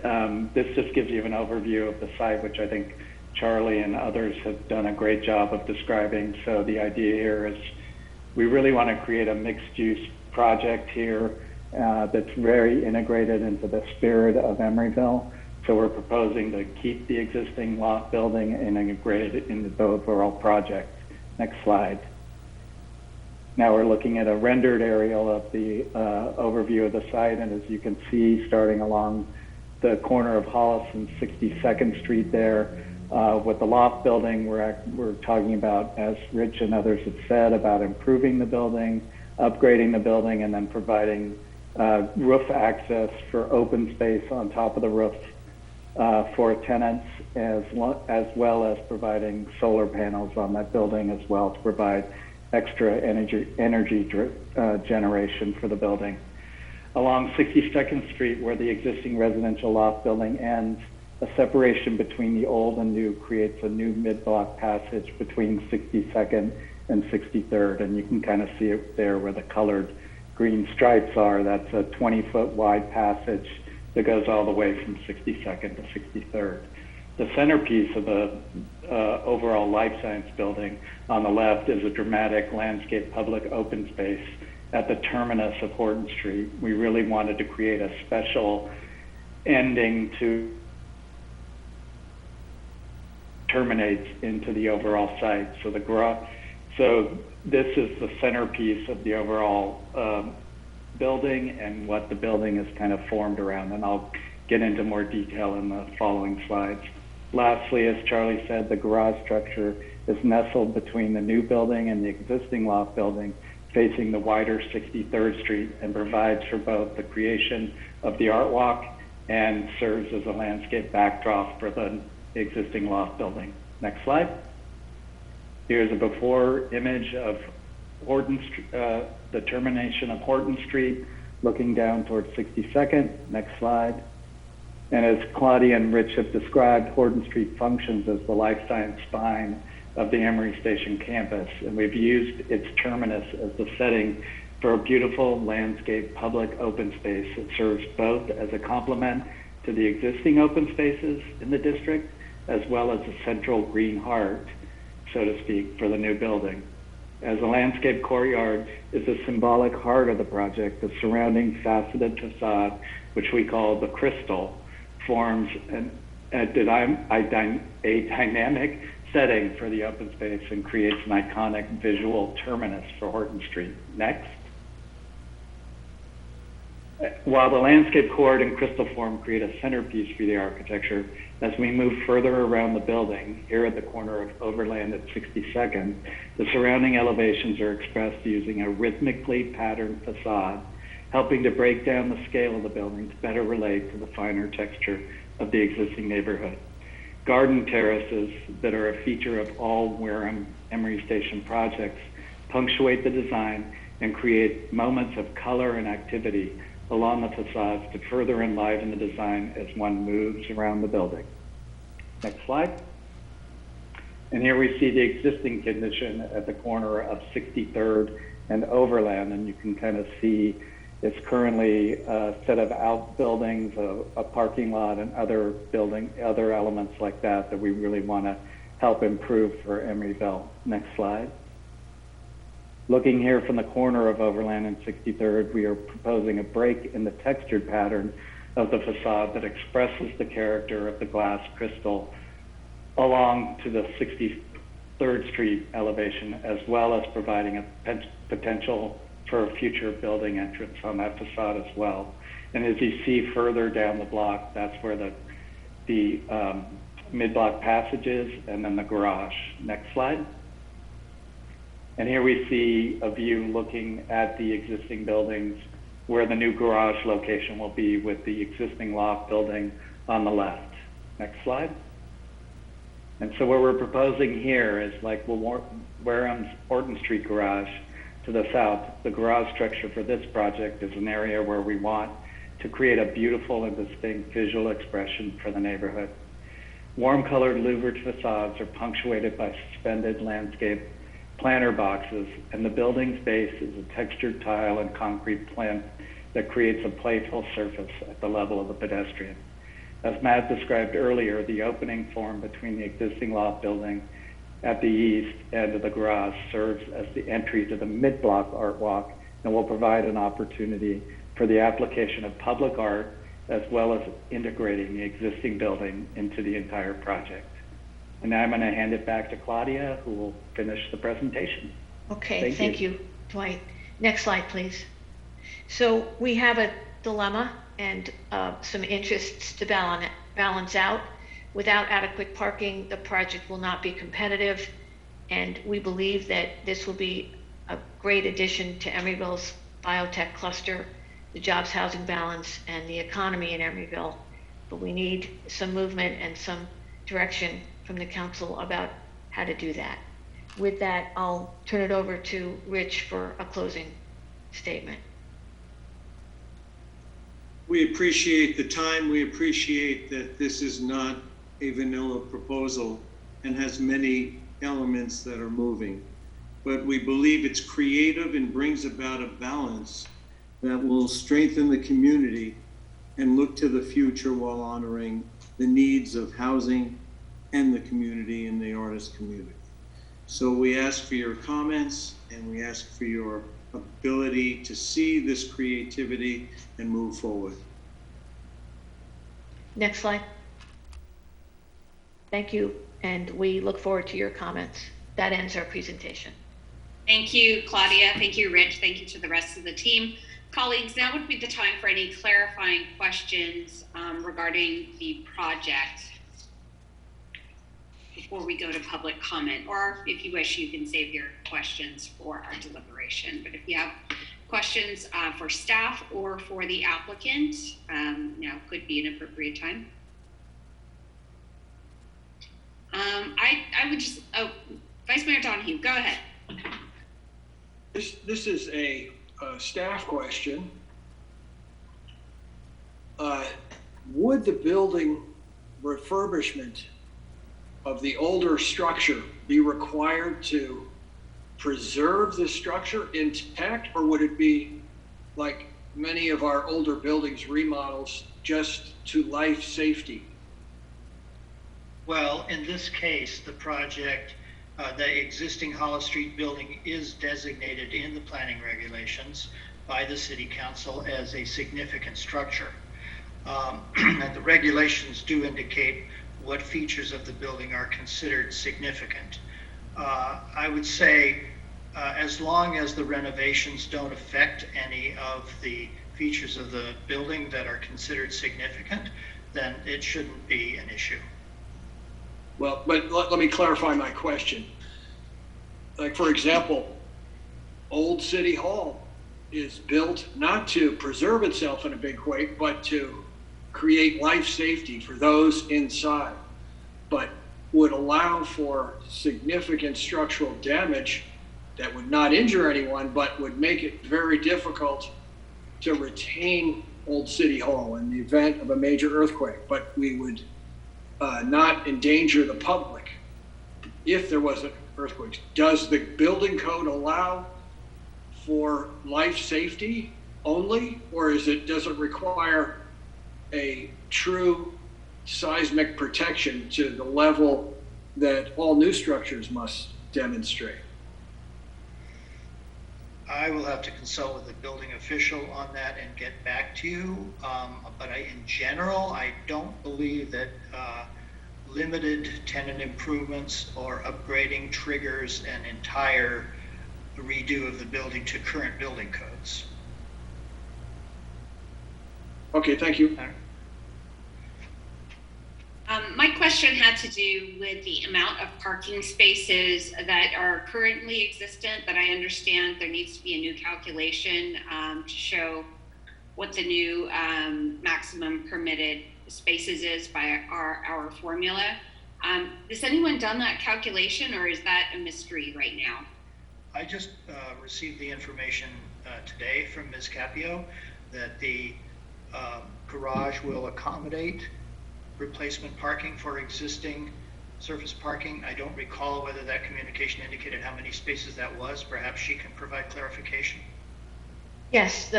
This just gives you an overview of the site, which I think Charlie and others have done a great job of describing. So the idea here is we really want to create a mixed-use project here that's very integrated into the spirit of Emeryville. So we're proposing to keep the existing loft building and integrate it into the overall project. Next slide. Now we're looking at a rendered aerial of the overview of the site, and as you can see, starting along the corner of Hollis and 62nd Street there, with the loft building, we're talking about, as Rich and others have said, about improving the building, upgrading the building, and then providing roof access for open space on top of the roof for tenants, as well as providing solar panels on that building as well to provide extra energy generation for the building. Along 62nd Street, where the existing residential loft building ends, a separation between the old and new creates a new mid-block passage between 62nd and 63rd, and you can kind of see it there where the colored green stripes are. That's a 20-foot wide passage that goes all the way from 62nd to 63rd. The centerpiece of the overall life science building on the left is a dramatic landscape public open space at the terminus of Horton Street. We really wanted to create a special ending to terminates into the overall site. So this is the centerpiece of the overall building and what the building is kind of formed around. And I'll get into more detail in the following slides. Lastly, as Charlie said, the garage structure is nestled between the new building and the existing loft building, facing the wider 63rd Street, and provides for both the creation of the art walk and serves as a landscape backdrop for the existing loft building. Next slide. Here's a before image of the termination of Horton Street, looking down towards 62nd. Next slide. And as Claudia and Rich have described, Horton Street functions as the life science spine of the Emory Station campus, and we've used its terminus as the setting for a beautiful landscape public open space that serves both as a complement to the existing open spaces in the district, as well as a central green heart, so to speak, for the new building. As a landscape courtyard is the symbolic heart of the project, the surrounding faceted facade, which we call the crystal, forms a dynamic setting for the open space and creates an iconic visual terminus for Horton Street. Next. While the landscape chord and crystal form create a centerpiece for the architecture, as we move further around the building, here at the corner of Overland at 62nd, the surrounding elevations are expressed using a rhythmically patterned facade, helping to break down the scale of the building to better relate to the finer texture of the existing neighborhood. Garden terraces that are a feature of all Wareham Emery Station projects punctuate the design and create moments of color and activity along the facades to further enliven the design as one moves around the building. Next slide. And here we see the existing condition at the corner of 63rd and Overland, and you can kind of see it's currently a set of outbuildings, a parking lot, and other elements like that we really want to help improve for Emeryville. Next slide. Looking here from the corner of Overland and 63rd, we are proposing a break in the textured pattern of the facade that expresses the character of the glass crystal along to the 63rd Street elevation, as well as providing a potential for a future building entrance on that facade as well. And as you see further down the block, that's where the mid-block passage is, and then the garage. Next slide. And here we see a view looking at the existing buildings where the new garage location will be, with the existing loft building on the left. Next slide. And so what we're proposing here is like Wareham's Horton Street garage to the south. The garage structure for this project is an area where we want to create a beautiful and distinct visual expression for the neighborhood. Warm-colored louvered facades are punctuated by suspended landscape planter boxes, and the building's base is a textured tile and concrete plinth that creates a playful surface at the level of the pedestrian. As Matt described earlier, the opening form between the existing loft building at the east end of the garage serves as the entry to the mid-block art walk and will provide an opportunity for the application of public art, as well as integrating the existing building into the entire project. And now I'm going to hand it back to Claudia, who will finish the presentation. Okay, thank you, Dwight. Next slide, please. So we have a dilemma and some interests to balance out. Without adequate parking, the project will not be competitive, and we believe that this will be a great addition to Emeryville's biotech cluster, the jobs housing balance, and the economy in Emeryville. But we need some movement and some direction from the council about how to do that. With that, I'll turn it over to Rich for a closing statement. We appreciate the time. We appreciate that this is not a vanilla proposal and has many elements that are moving. But we believe it's creative and brings about a balance that will strengthen the community and look to the future while honoring the needs of housing and the community and the artist community. So we ask for your comments, and we ask for your ability to see this creativity and move forward. Next slide. Thank you, and we look forward to your comments. That ends our presentation. Thank you, Claudia. Thank you, Rich. Thank you to the rest of the team Colleagues, now would be the time for any clarifying questions regarding the project before we go to public comment, or if you wish, you can save your questions for our deliberation. But if you have questions for staff or for the applicant, now could be an appropriate time. I would just, Vice Mayor Donahue, go ahead. This is a staff question. Would the building refurbishment of the older structure be required to preserve the structure intact, or would it be like many of our older buildings remodels just to life safety? Well, in this case, the project, the existing Hollow Street building is designated in the planning regulations by the City Council as a significant structure. And the regulations do indicate what features of the building are considered significant. I would say as long as the renovations don't affect any of the features of the building that are considered significant, then it shouldn't be an issue. Well, but let me clarify my question. Like, for example, Old City Hall is built not to preserve itself in a big way, but to create life safety for those inside, but would allow for significant structural damage that would not injure anyone, but would make it very difficult to retain Old City Hall in the event of a major earthquake. But we would not endanger the public if there was an earthquake. Does the building code allow for life safety only, or does it require a true seismic protection to the level that all new structures must demonstrate? I will have to consult with the building official on that and get back to you. But in general, I don't believe that limited tenant improvements or upgrading triggers an entire redo of the building to current building codes. Okay, thank you. My question had to do with the amount of parking spaces that are currently existent, that I understand there needs to be a new calculation to show what the new maximum permitted spaces is by our formula. Has anyone done that calculation, or is that a mystery right now? I just received the information today from Ms. Capio that the garage will accommodate replacement parking for existing surface parking. I don't recall whether that communication indicated how many spaces that was. Perhaps she can provide clarification. Yes,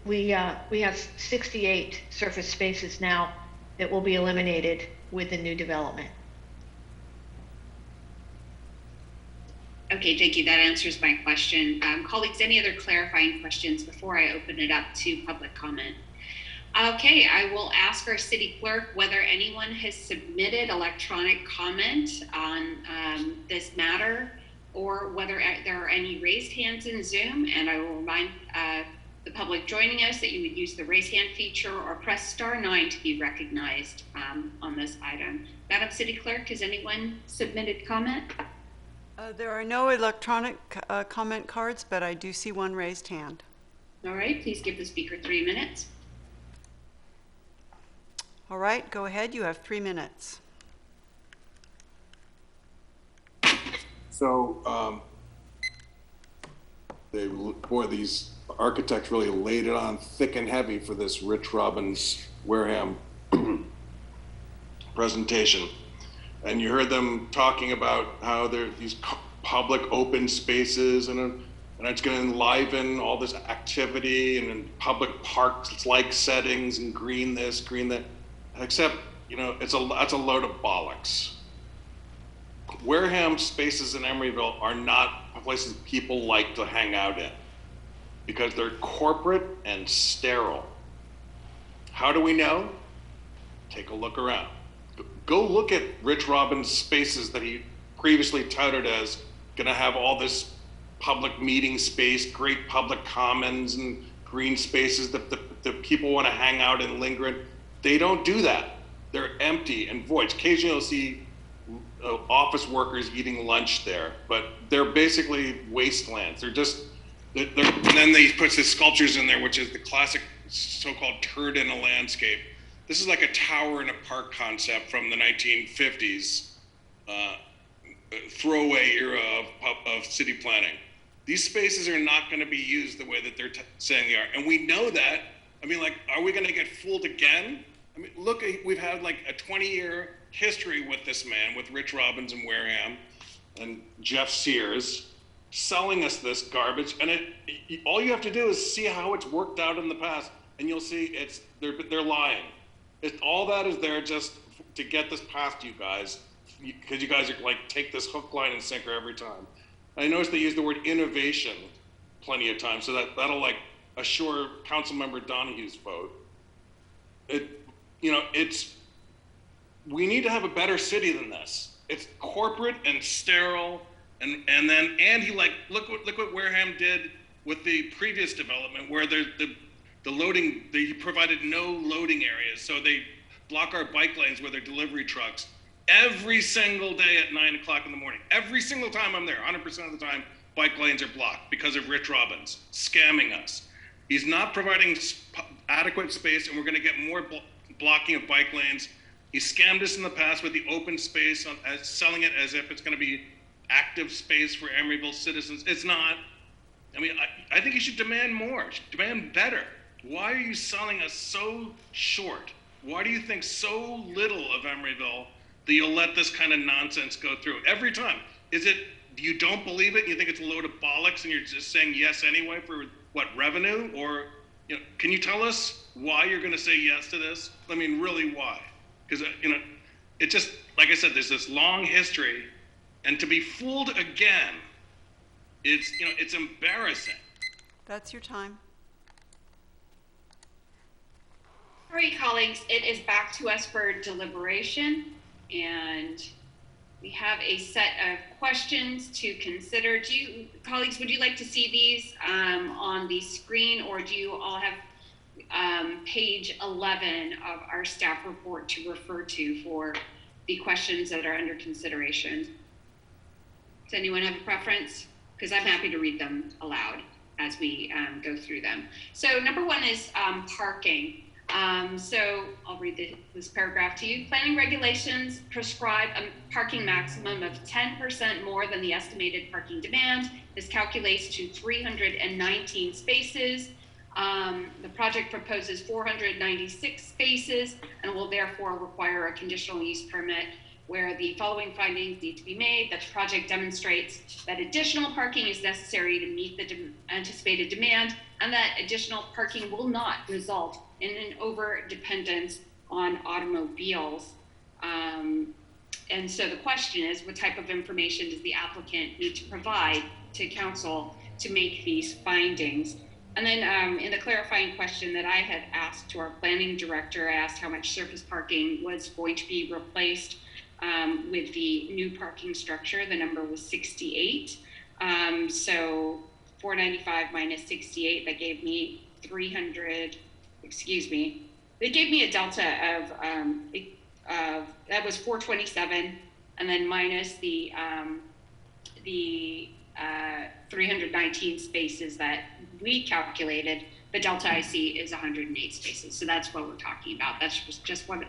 we have 68 surface spaces now that will be eliminated with the new development. Okay, thank you. That answers my question. Colleagues, any other clarifying questions before I open it up to public comment? Okay, I will ask our city clerk whether anyone has submitted electronic comment on this matter, or whether there are any raised hands in Zoom. And I will remind the public joining us that you would use the raise hand feature or press *9 to be recognized on this item. Madam City Clerk, has anyone submitted comment? There are no electronic comment cards, but I do see one raised hand. All right, please give the speaker 3 minutes. All right, go ahead. You have 3 minutes. So, these architects really laid it on thick and heavy for this Rich Robbins Wareham presentation. And you heard them talking about how there are these public open spaces, and it's going to enliven all this activity, and in public parks like settings, and green this, green that. Except, that's a load of bollocks. Wareham spaces in Emeryville are not places people like to hang out in because they're corporate and sterile. How do we know? Take a look around. Go look at Rich Robbins' spaces that he previously touted as going to have all this public meeting space, great public commons, and green spaces that the people want to hang out and linger in. They don't do that. They're empty and void. Occasionally you'll see office workers eating lunch there, but they're basically wastelands. They're and then they put the sculptures in there, which is the classic so-called turd in a landscape. This is like a tower in a park concept from the 1950s, throwaway era of city planning. These spaces are not going to be used the way that they're saying they are. And we know that. I mean, like, are we going to get fooled again? I mean, look, we've had like a 20-year history with this man, with Rich Robbins and Wareham and Jeff Sears, selling us this garbage. And all you have to do is see how it's worked out in the past, and you'll see they're lying. All that is there just to get this past you guys, because you guys are like, take this hook, line, and sinker every time. I noticed they use the word innovation plenty of times, so that'll like assure Councilmember Donahue's vote. We need to have a better city than this. It's corporate and sterile, and he like look what Wareham did with the previous development, where the loading, they provided no loading areas, so they block our bike lanes with their delivery trucks every single day at 9 o'clock in the morning. Every single time I'm there, 100% of the time, bike lanes are blocked because of Rich Robbins scamming us. He's not providing adequate space, and we're going to get more blocking of bike lanes. He scammed us in the past with the open space, selling it as if it's going to be active space for Emeryville citizens. It's not. I mean, I think you should demand more, demand better. Why are you selling us so short? Why do you think so little of Emeryville that you'll let this kind of nonsense go through every time? Is it you don't believe it? You think it's a load of bollocks, and you're just saying yes anyway for what, revenue? Or can you tell us why you're going to say yes to this? I mean, really, why? Because it just, like I said, there's this long history, and to be fooled again, it's embarrassing. That's your time. All right, colleagues, it is back to us for deliberation, and we have a set of questions to consider. Colleagues, would you like to see these on the screen, or do you all have page 11 of our staff report to refer to for the questions that are under consideration? Does anyone have a preference? Because I'm happy to read them aloud as we go through them. So number one is parking. So I'll read this paragraph to you. Planning regulations prescribe a parking maximum of 10% more than the estimated parking demand. This calculates to 319 spaces. The project proposes 496 spaces and will therefore require a conditional use permit, where the following findings need to be made: that the project demonstrates that additional parking is necessary to meet the anticipated demand, and that additional parking will not result in an over-dependence on automobiles. And so the question is, what type of information does the applicant need to provide to council to make these findings? And then in the clarifying question that I had asked to our planning director, I asked how much surface parking was going to be replaced with the new parking structure. The number was 68. So 495 minus 68, that gave me 300, excuse me. They gave me a delta of that was 427, and then minus the 319 spaces that we calculated, the delta I see is 108 spaces. So that's what we're talking about. That's just what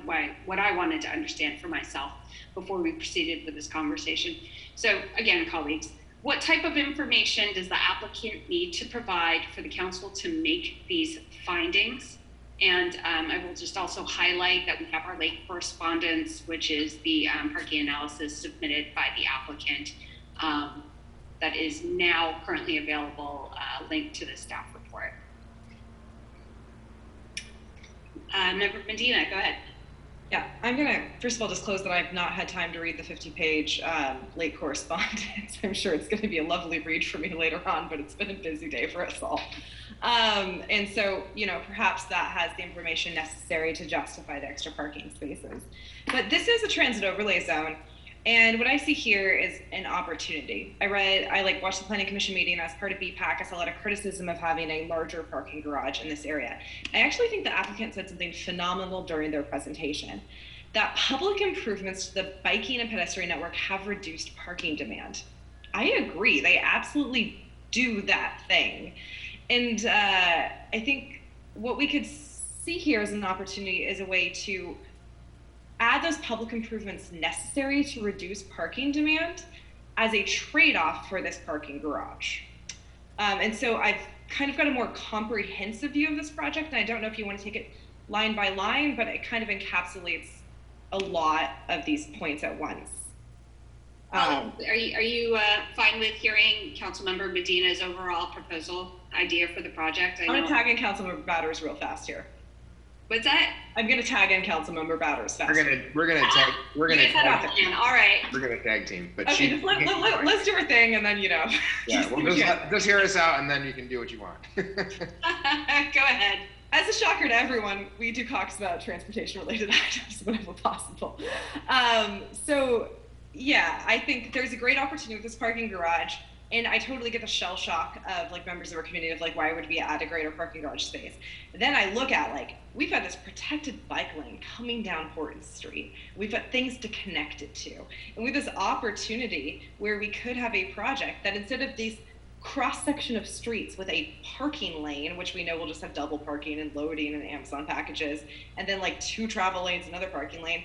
I wanted to understand for myself before we proceeded with this conversation. So again, colleagues, what type of information does the applicant need to provide for the council to make these findings? And I will just also highlight that we have our late correspondence, which is the parking analysis submitted by the applicant, that is now currently available, linked to the staff report. Member Medina, go ahead. Yeah, I'm gonna first of all disclose that I've not had time to read the 50-page late correspondence. I'm sure it's gonna be a lovely read for me later on, but it's been a busy day for us all. And so, perhaps that has the information necessary to justify the extra parking spaces. But this is a transit overlay zone. And what I see here is an opportunity. I watched the Planning Commission meeting, and as part of BPAC, I saw a lot of criticism of having a larger parking garage in this area. I actually think the applicant said something phenomenal during their presentation, that public improvements to the biking and pedestrian network have reduced parking demand. I agree, they absolutely do that thing. And I think what we could see here as an opportunity is a way to add those public improvements necessary to reduce parking demand as a trade-off for this parking garage. And so I've kind of got a more comprehensive view of this project, and I don't know if you want to take it line by line, but it kind of encapsulates a lot of these points at once. Are you fine with hearing Councilmember Medina's overall proposal idea for the project? I'm going to tag in Councilmember Batters real fast here. What's that? I'm going to tag in Councilmember Batters fast. We're gonna tag. All right. We're gonna tag team, but okay, just let's do our thing, and then Yeah, just hear us out, and then you can do what you want. Go ahead. As a shocker to everyone, we do talks about transportation-related items whenever possible. So yeah, I think there's a great opportunity with this parking garage, and I totally get the shell shock of members of our community of why would we add a greater parking garage space? Then I look at we've got this protected bike lane coming down Horton Street. We've got things to connect it to, and we have this opportunity where we could have a project that instead of these cross section of streets with a parking lane, which we know will just have double parking and loading and Amazon packages, and then 2 travel lanes, another parking lane.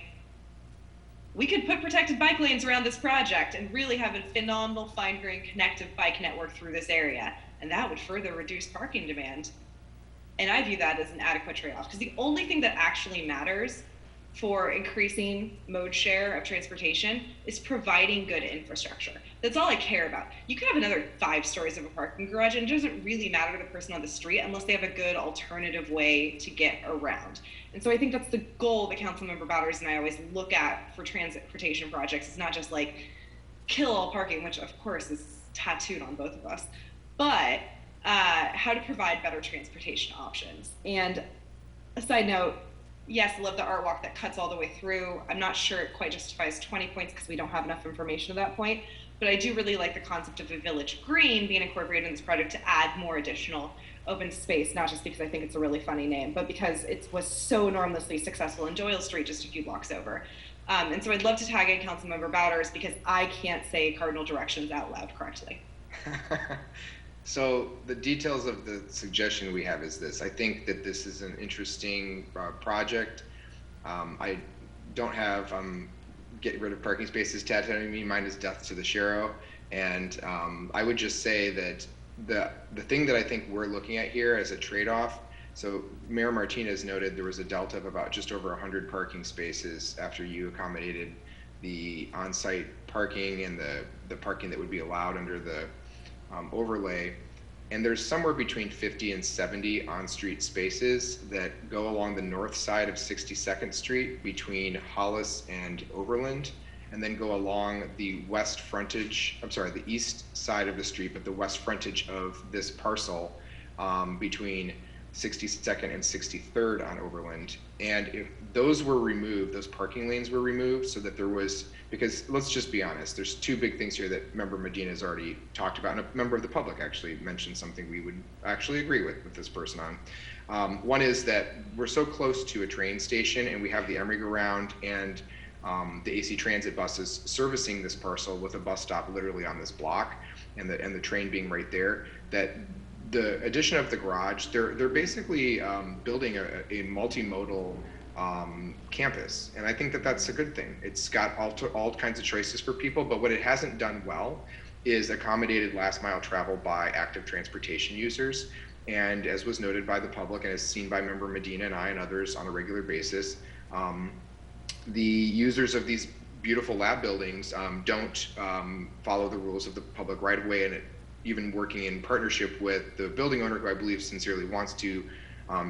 We could put protected bike lanes around this project and really have a phenomenal fine-grained connective bike network through this area. And that would further reduce parking demand. And I view that as an adequate trade-off, because the only thing that actually matters for increasing mode share of transportation is providing good infrastructure. That's all I care about. You could have another 5 stories of a parking garage, and it doesn't really matter to the person on the street unless they have a good alternative way to get around. And so I think that's the goal that Councilmember Batters and I always look at for transportation projects. It's not just kill all parking, which of course is tattooed on both of us, but how to provide better transportation options. And a side note, yes, I love the art walk that cuts all the way through. I'm not sure it quite justifies 20 points because we don't have enough information at that point, but I do really like the concept of a village green being incorporated in this project to add more additional open space, not just because I think it's a really funny name, but because it was so enormously successful in Doyle Street just a few blocks over. And so I'd love to tag in Councilmember Batters because I can't say cardinal directions out loud correctly. So the details of the suggestion we have is this. I think that this is an interesting project. I don't have get rid of parking spaces tattooing me. Mine is death to the Shero. And I would just say that the thing that I think we're looking at here as a trade-off, so Mayor Martinez noted there was a delta of about just over 100 parking spaces after you accommodated the on-site parking and the parking that would be allowed under the overlay. And there's somewhere between 50 and 70 on-street spaces that go along the north side of 62nd Street between Hollis and Overland, and then go along the west frontage, the east side of the street, but the west frontage of this parcel between 62nd and 63rd on Overland. And if those were removed, those parking lanes were removed so that there was, because let's just be honest, there's 2 big things here that Member Medina has already talked about, and a member of the public actually mentioned something we would actually agree with this person on. One is that we're so close to a train station, and we have the Emeryville and the AC Transit buses servicing this parcel with a bus stop literally on this block, and the train being right there, that the addition of the garage, they're basically building a multimodal campus, and I think that that's a good thing. It's got all kinds of choices for people, but what it hasn't done well is accommodated last mile travel by active transportation users. And as was noted by the public and as seen by Member Medina and I and others on a regular basis, the users of these beautiful lab buildings don't follow the rules of the public right of way, and even working in partnership with the building owner, who I believe sincerely wants to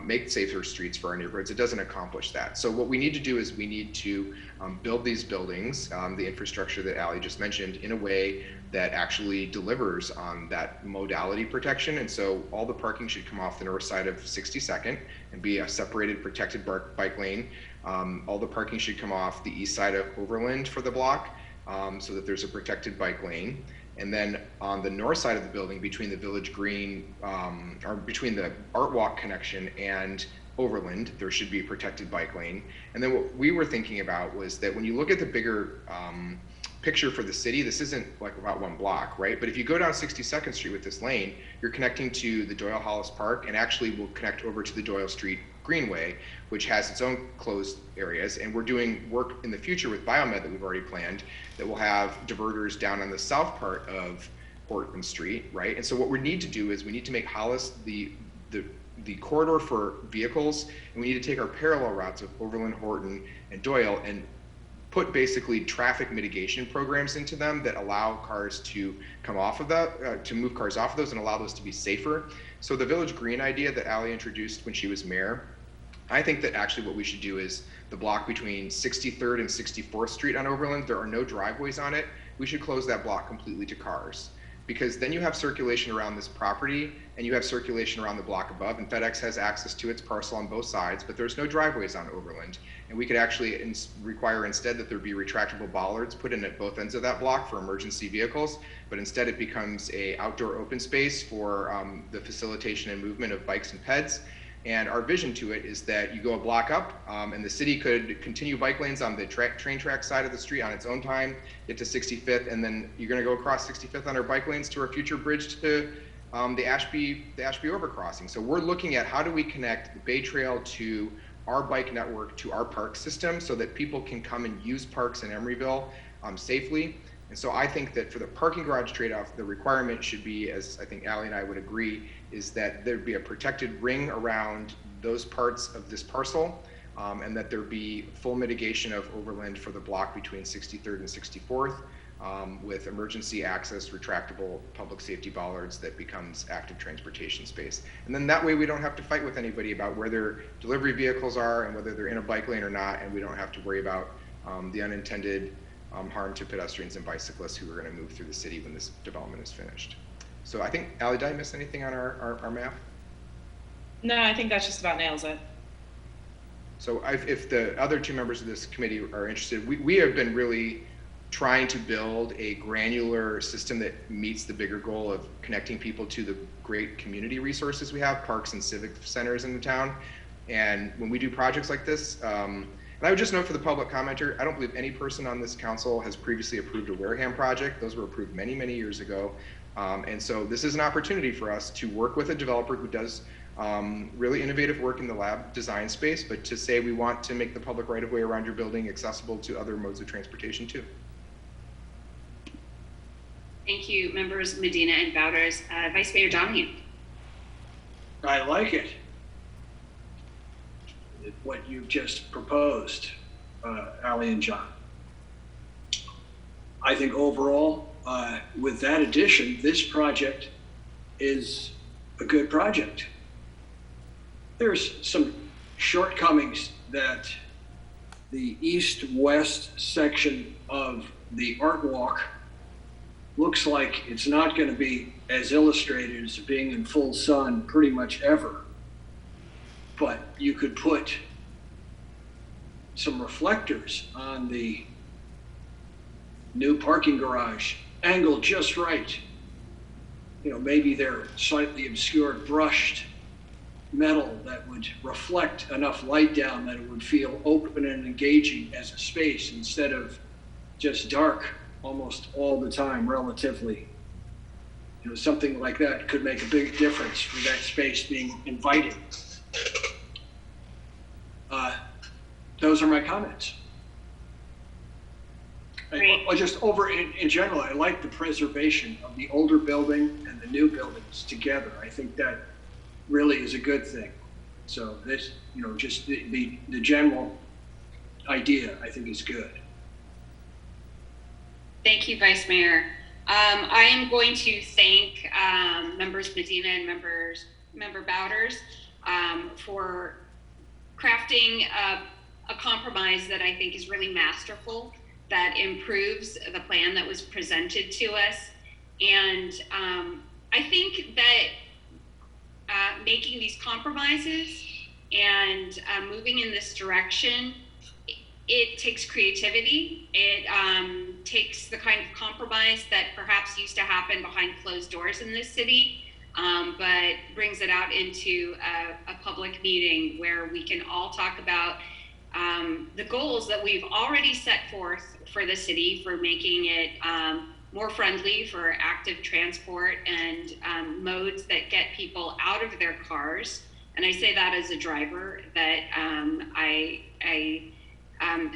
make safer streets for our neighborhoods, it doesn't accomplish that. So what we need to do is we need to build these buildings, the infrastructure that Allie just mentioned, in a way that actually delivers on that modality protection. And so all the parking should come off the north side of 62nd and be a separated protected bike lane. All the parking should come off the east side of Overland for the block. so that there's a protected bike lane. And then on the north side of the building, between the Village Green, or between the Art Walk connection and Overland, there should be a protected bike lane. And then what we were thinking about was that when you look at the bigger picture for the city, this isn't like about one block, right? But if you go down 62nd Street with this lane, you're connecting to the Doyle Hollis Park, and actually will connect over to the Doyle Street Greenway, which has its own closed areas. And we're doing work in the future with Biomed that we've already planned that will have diverters down on the south part of Horton Street, right? And so what we need to do is we need to make Hollis the corridor for vehicles, and we need to take our parallel routes of Overland, Horton, and Doyle and put basically traffic mitigation programs into them that allow cars to come off of that, to move cars off of those and allow those to be safer. So the Village Green idea that Ally introduced when she was mayor, I think that actually what we should do is the block between 63rd and 64th Street on Overland, there are no driveways on it. We should close that block completely to cars, because then you have circulation around this property and you have circulation around the block above, and FedEx has access to its parcel on both sides, but there's no driveways on Overland. And we could actually require instead that there be retractable bollards put in at both ends of that block for emergency vehicles, but instead it becomes a outdoor open space for the facilitation and movement of bikes and peds. And our vision to it is that you go a block up, and the city could continue bike lanes on the train track side of the street on its own time, get to 65th, and then you're going to go across 65th on our bike lanes to our future bridge to the Ashby overcrossing. So we're looking at how do we connect the Bay Trail to our bike network to our park system so that people can come and use parks in Emeryville safely. And so I think that for the parking garage trade-off, the requirement should be, as I think Ally and I would agree, is that there'd be a protected ring around those parts of this parcel, and that there be full mitigation of Overland for the block between 63rd and 64th, with emergency access, retractable public safety bollards that becomes active transportation space. And then that way we don't have to fight with anybody about where their delivery vehicles are and whether they're in a bike lane or not, and we don't have to worry about the unintended harm to pedestrians and bicyclists who are going to move through the city when this development is finished. So I think, Ally, did I miss anything on our map? No, I think that just about nails it. So if the other two members of this committee are interested, we have been really trying to build a granular system that meets the bigger goal of connecting people to the great community resources we have, parks and civic centers in the town. And when we do projects like this, and I would just note for the public commenter, I don't believe any person on this council has previously approved a Wareham project. Those were approved many, many years ago. And so this is an opportunity for us to work with a developer who does really innovative work in the lab design space, but to say we want to make the public right-of-way around your building accessible to other modes of transportation too. Thank you, members Medina and Bowders. Vice Mayor Donahue. I like it. What you've just proposed, Ally and John. I think overall, with that addition, this project is a good project. There's some shortcomings that the east-west section of the art walk looks like it's not going to be as illustrated as being in full sun pretty much ever. But you could put some reflectors on the new parking garage, angled just right. You know, maybe they're slightly obscured, brushed metal that would reflect enough light down that it would feel open and engaging as a space instead of just dark almost all the time relatively. You know, something like that could make a big difference for that space being inviting. Those are my comments. Well, just over in general, I like the preservation of the older building and the new buildings together. I think that really is a good thing. So this, you know, just the general idea, I think, is good. Thank you, Vice Mayor. I am going to thank members Medina and member Bowders for crafting a compromise that I think is really masterful, that improves the plan that was presented to us. And I think that making these compromises and moving in this direction it takes creativity. It takes the kind of compromise that perhaps used to happen behind closed doors in this city, but brings it out into a public meeting where we can all talk about the goals that we've already set forth for the city for making it more friendly for active transport and modes that get people out of their cars. And I say that as a driver, that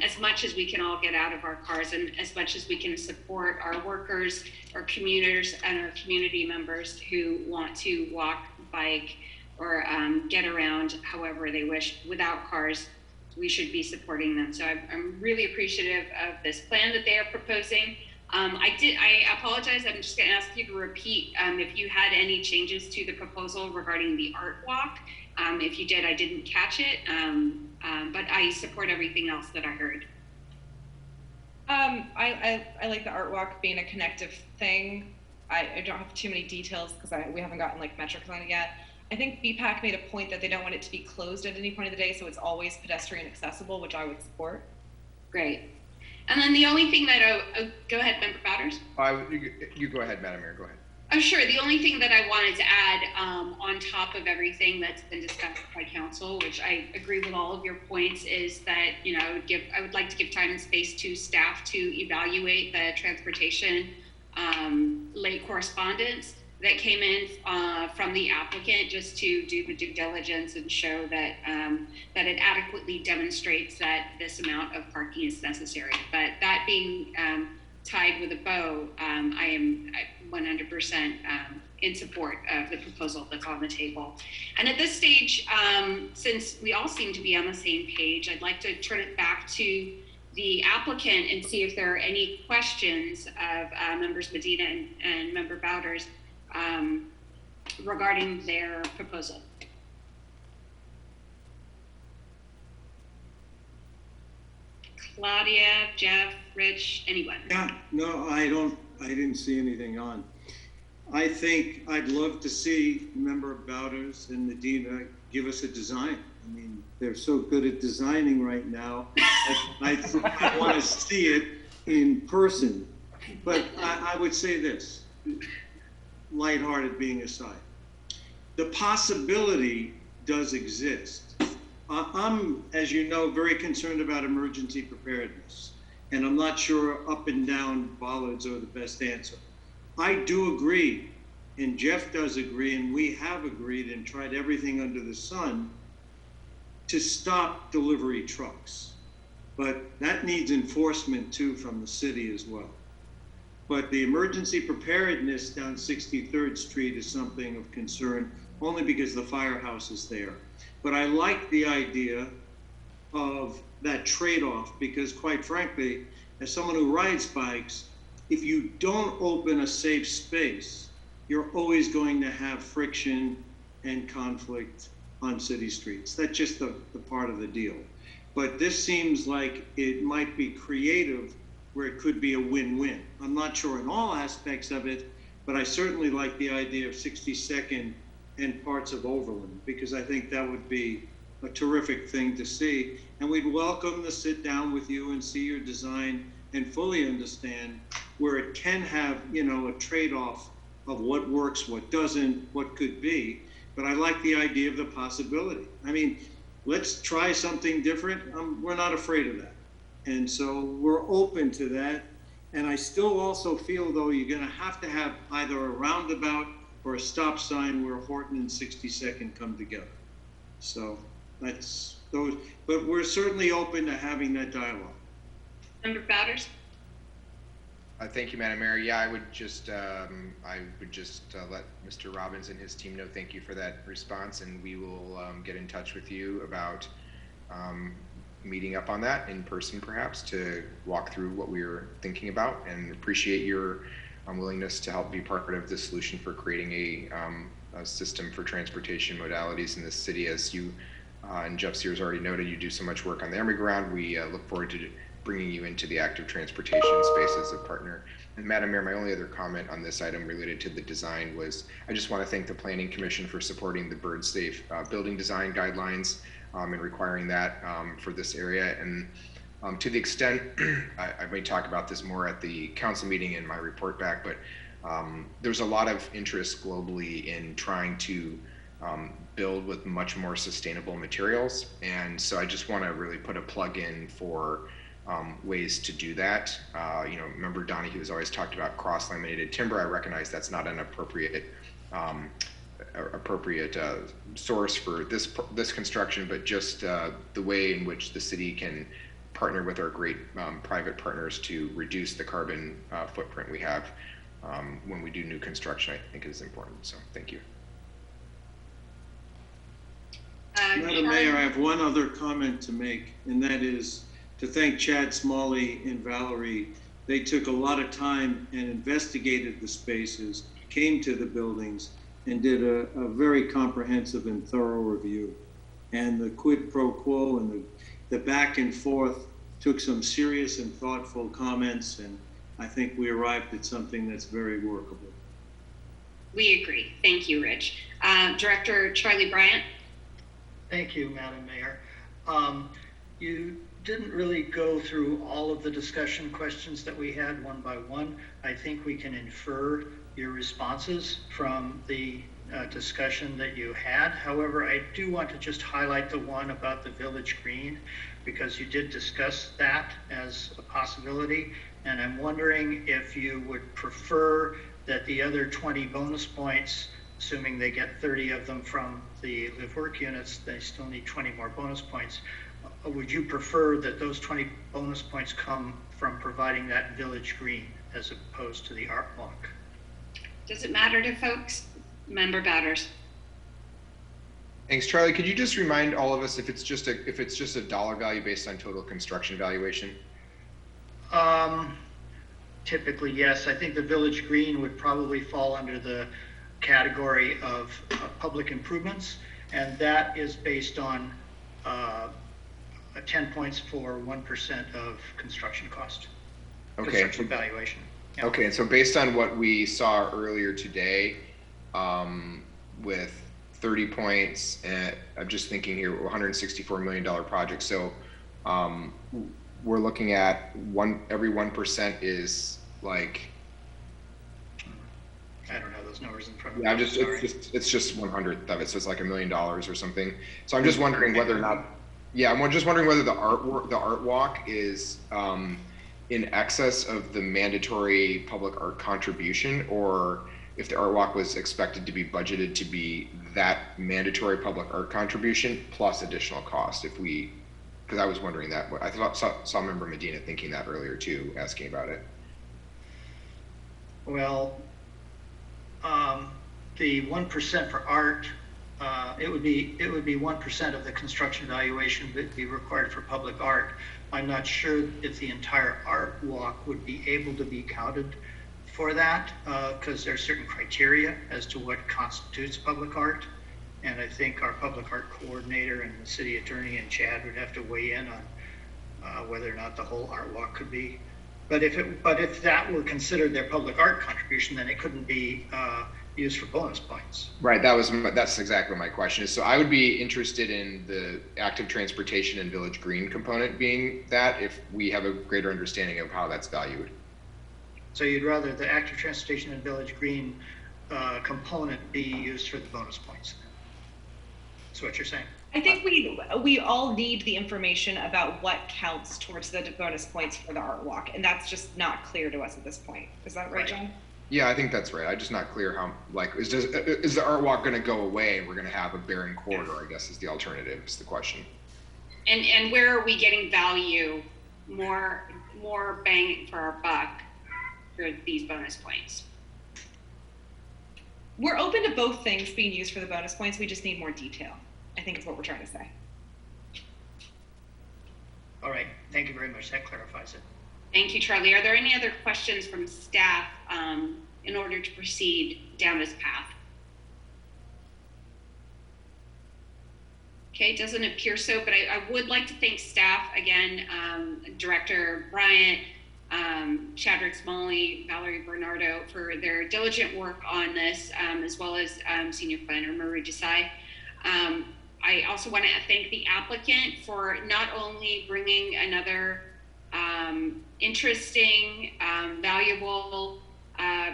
as much as we can all get out of our cars and as much as we can support our workers, our commuters, and our community members who want to walk, bike, or get around however they wish without cars, we should be supporting them. So I'm really appreciative of this plan that they are proposing. I apologize, I'm just gonna ask you to repeat if you had any changes to the proposal regarding the art walk. If you did, I didn't catch it, but I support everything else that I heard. I like the art walk being a connective thing. I don't have too many details because we haven't gotten like metrics on it yet. I think BPAC made a point that they don't want it to be closed at any point of the day, so it's always pedestrian accessible, which I would support. Great. And then the only thing that, go ahead, Member Bowders. You go ahead, Madam Mayor, go ahead. Oh, sure. The only thing that I wanted to add on top of everything that's been discussed by council, which I agree with all of your points, is that, you know, I would like to give time and space to staff to evaluate the transportation late correspondence that came in from the applicant, just to do the due diligence and show that that it adequately demonstrates that this amount of parking is necessary. But that being tied with a bow, I am 100% in support of the proposal that's on the table. And at this stage, since we all seem to be on the same page, I'd like to turn it back to the applicant and see if there are any questions of Members Medina and Member Bowders regarding their proposal. Claudia, Jeff, Rich, anyone? Yeah, no, I didn't see anything on. I think I'd love to see Member Bowders and Medina give us a design. I mean, they're so good at designing right now. I want to see it in person. But I would say this, lighthearted being aside, the possibility does exist. I'm, as you know, very concerned about emergency preparedness, and I'm not sure up and down bollards are the best answer. I do agree, and Jeff does agree, and we have agreed and tried everything under the sun to stop delivery trucks. But that needs enforcement too from the city as well. But the emergency preparedness down 63rd Street is something of concern, only because the firehouse is there. But I like the idea of that trade-off, because quite frankly, as someone who rides bikes, if you don't open a safe space, you're always going to have friction and conflict on city streets. That's just the part of the deal. But this seems like it might be creative where it could be a win-win. I'm not sure in all aspects of it, but I certainly like the idea of 62nd and parts of Overland, because I think that would be a terrific thing to see. And we'd welcome to sit down with you and see your design and fully understand where it can have, you know, a trade-off of what works, what doesn't, what could be. But I like the idea of the possibility. I mean, let's try something different. We're not afraid of that. And so we're open to that. And I still also feel, though, you're gonna have to have either a roundabout or a stop sign where Horton and 62nd come together. So that's those, but we're certainly open to having that dialogue. Member Bowders? Thank you, Madam Mayor. Yeah, I would just let Mr. Robbins and his team know thank you for that response, and we will get in touch with you about meeting up on that in person, perhaps, to walk through what we were thinking about, and appreciate your willingness to help be part of the solution for creating a system for transportation modalities in this city. As you and Jeff Sears already noted, you do so much work on the Emory ground. We look forward to bringing you into the active transportation space as a partner. And Madam Mayor, my only other comment on this item related to the design was, I just want to thank the Planning Commission for supporting the bird safe building design guidelines and requiring that for this area. And To the extent, I may talk about this more at the council meeting in my report back, but there's a lot of interest globally in trying to build with much more sustainable materials. And so I just want to really put a plug in for ways to do that. Member Donahue has always talked about cross-laminated timber. I recognize that's not an appropriate source for this construction, but just the way in which the city can partner with our great private partners to reduce the carbon footprint we have when we do new construction, I think is important. So thank you. Madam Mayor, I have one other comment to make, and that is to thank Chad Smalley and Valerie. They took a lot of time and investigated the spaces, came to the buildings, and did a very comprehensive and thorough review. And the quid pro quo and the back and forth took some serious and thoughtful comments, and I think we arrived at something that's very workable. We agree. Thank you, Rich. Director Charlie Bryant. Thank you, Madam Mayor. You didn't really go through all of the discussion questions that we had one by one. I think we can infer your responses from the discussion that you had. However, I do want to just highlight the one about the Village Green, because you did discuss that as a possibility. And I'm wondering if you would prefer that the other 20 bonus points, assuming they get 30 of them from the live work units, they still need 20 more bonus points. Would you prefer that those 20 bonus points come from providing that Village Green as opposed to the art walk? Does it matter to folks? Member Bowders. Thanks, Charlie. Could you just remind all of us if it's just a dollar value based on total construction valuation? Typically, yes. I think the Village Green would probably fall under the category of public improvements, and that is based on 10 points for 1% of construction cost. Okay. Construction valuation. Yeah. Okay, and so based on what we saw earlier today, with 30 points, and I'm just thinking here, $164 million project. So we're looking at every 1% is like, I don't know those numbers in front of me. Yeah, it's just 100th of it, so it's like $1 million or something. So I'm just wondering whether or not, I'm just wondering whether the art walk is in excess of the mandatory public art contribution, or if the art walk was expected to be budgeted to be that mandatory public art contribution plus additional cost. Because I was wondering that. I saw Member Medina thinking that earlier too, asking about it. Well, the 1% for art, it would be 1% of the construction valuation that would be required for public art. I'm not sure if the entire art walk would be able to be counted for that, because there are certain criteria as to what constitutes public art. And I think our public art coordinator and the city attorney and Chad would have to weigh in on whether or not the whole art walk could be. But if that were considered their public art contribution, then it couldn't be used for bonus points. Right. That's exactly my question. So I would be interested in the active transportation and Village Green component being that, if we have a greater understanding of how that's valued. So you'd rather the active transportation and Village Green component be used for the bonus points? That's what you're saying? I think we all need the information about what counts towards the bonus points for the art walk, and that's just not clear to us at this point. Is that right, John? Yeah, I think that's right. I'm just not clear how, is the art walk going to go away and we're going to have a barren corridor, I guess is the alternative, is the question. And where are we getting value, more bang for our buck for these bonus points? We're open to both things being used for the bonus points. We just need more detail, I think is what we're trying to say. All right, thank you very much. That clarifies it. Thank you, Charlie. Are there any other questions from staff in order to proceed down this path? Okay, it doesn't appear so, but I would like to thank staff again, Director Bryant, Chadwick Smalley, Valerie Bernardo for their diligent work on this, as well as Senior Planner Marie Desai. I also want to thank the applicant for not only bringing another interesting, valuable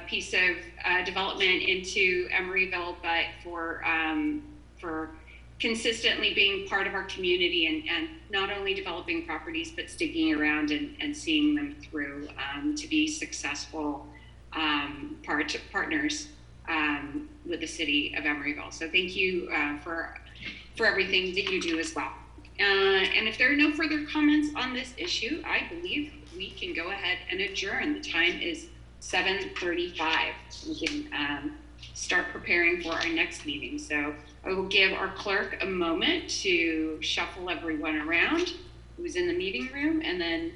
piece of development into Emeryville, but for consistently being part of our community and not only developing properties, but sticking around and seeing them through to be successful partners with the city of Emeryville. So thank you for everything that you do as well. And if there are no further comments on this issue, I believe we can go ahead and adjourn. The time is 7:35. We can start preparing for our next meeting. So I will give our clerk a moment to shuffle everyone around who's in the meeting room, and then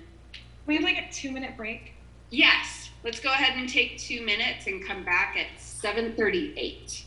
we have like a 2-minute break. Yes, let's go ahead and take 2 minutes and come back at 7:38.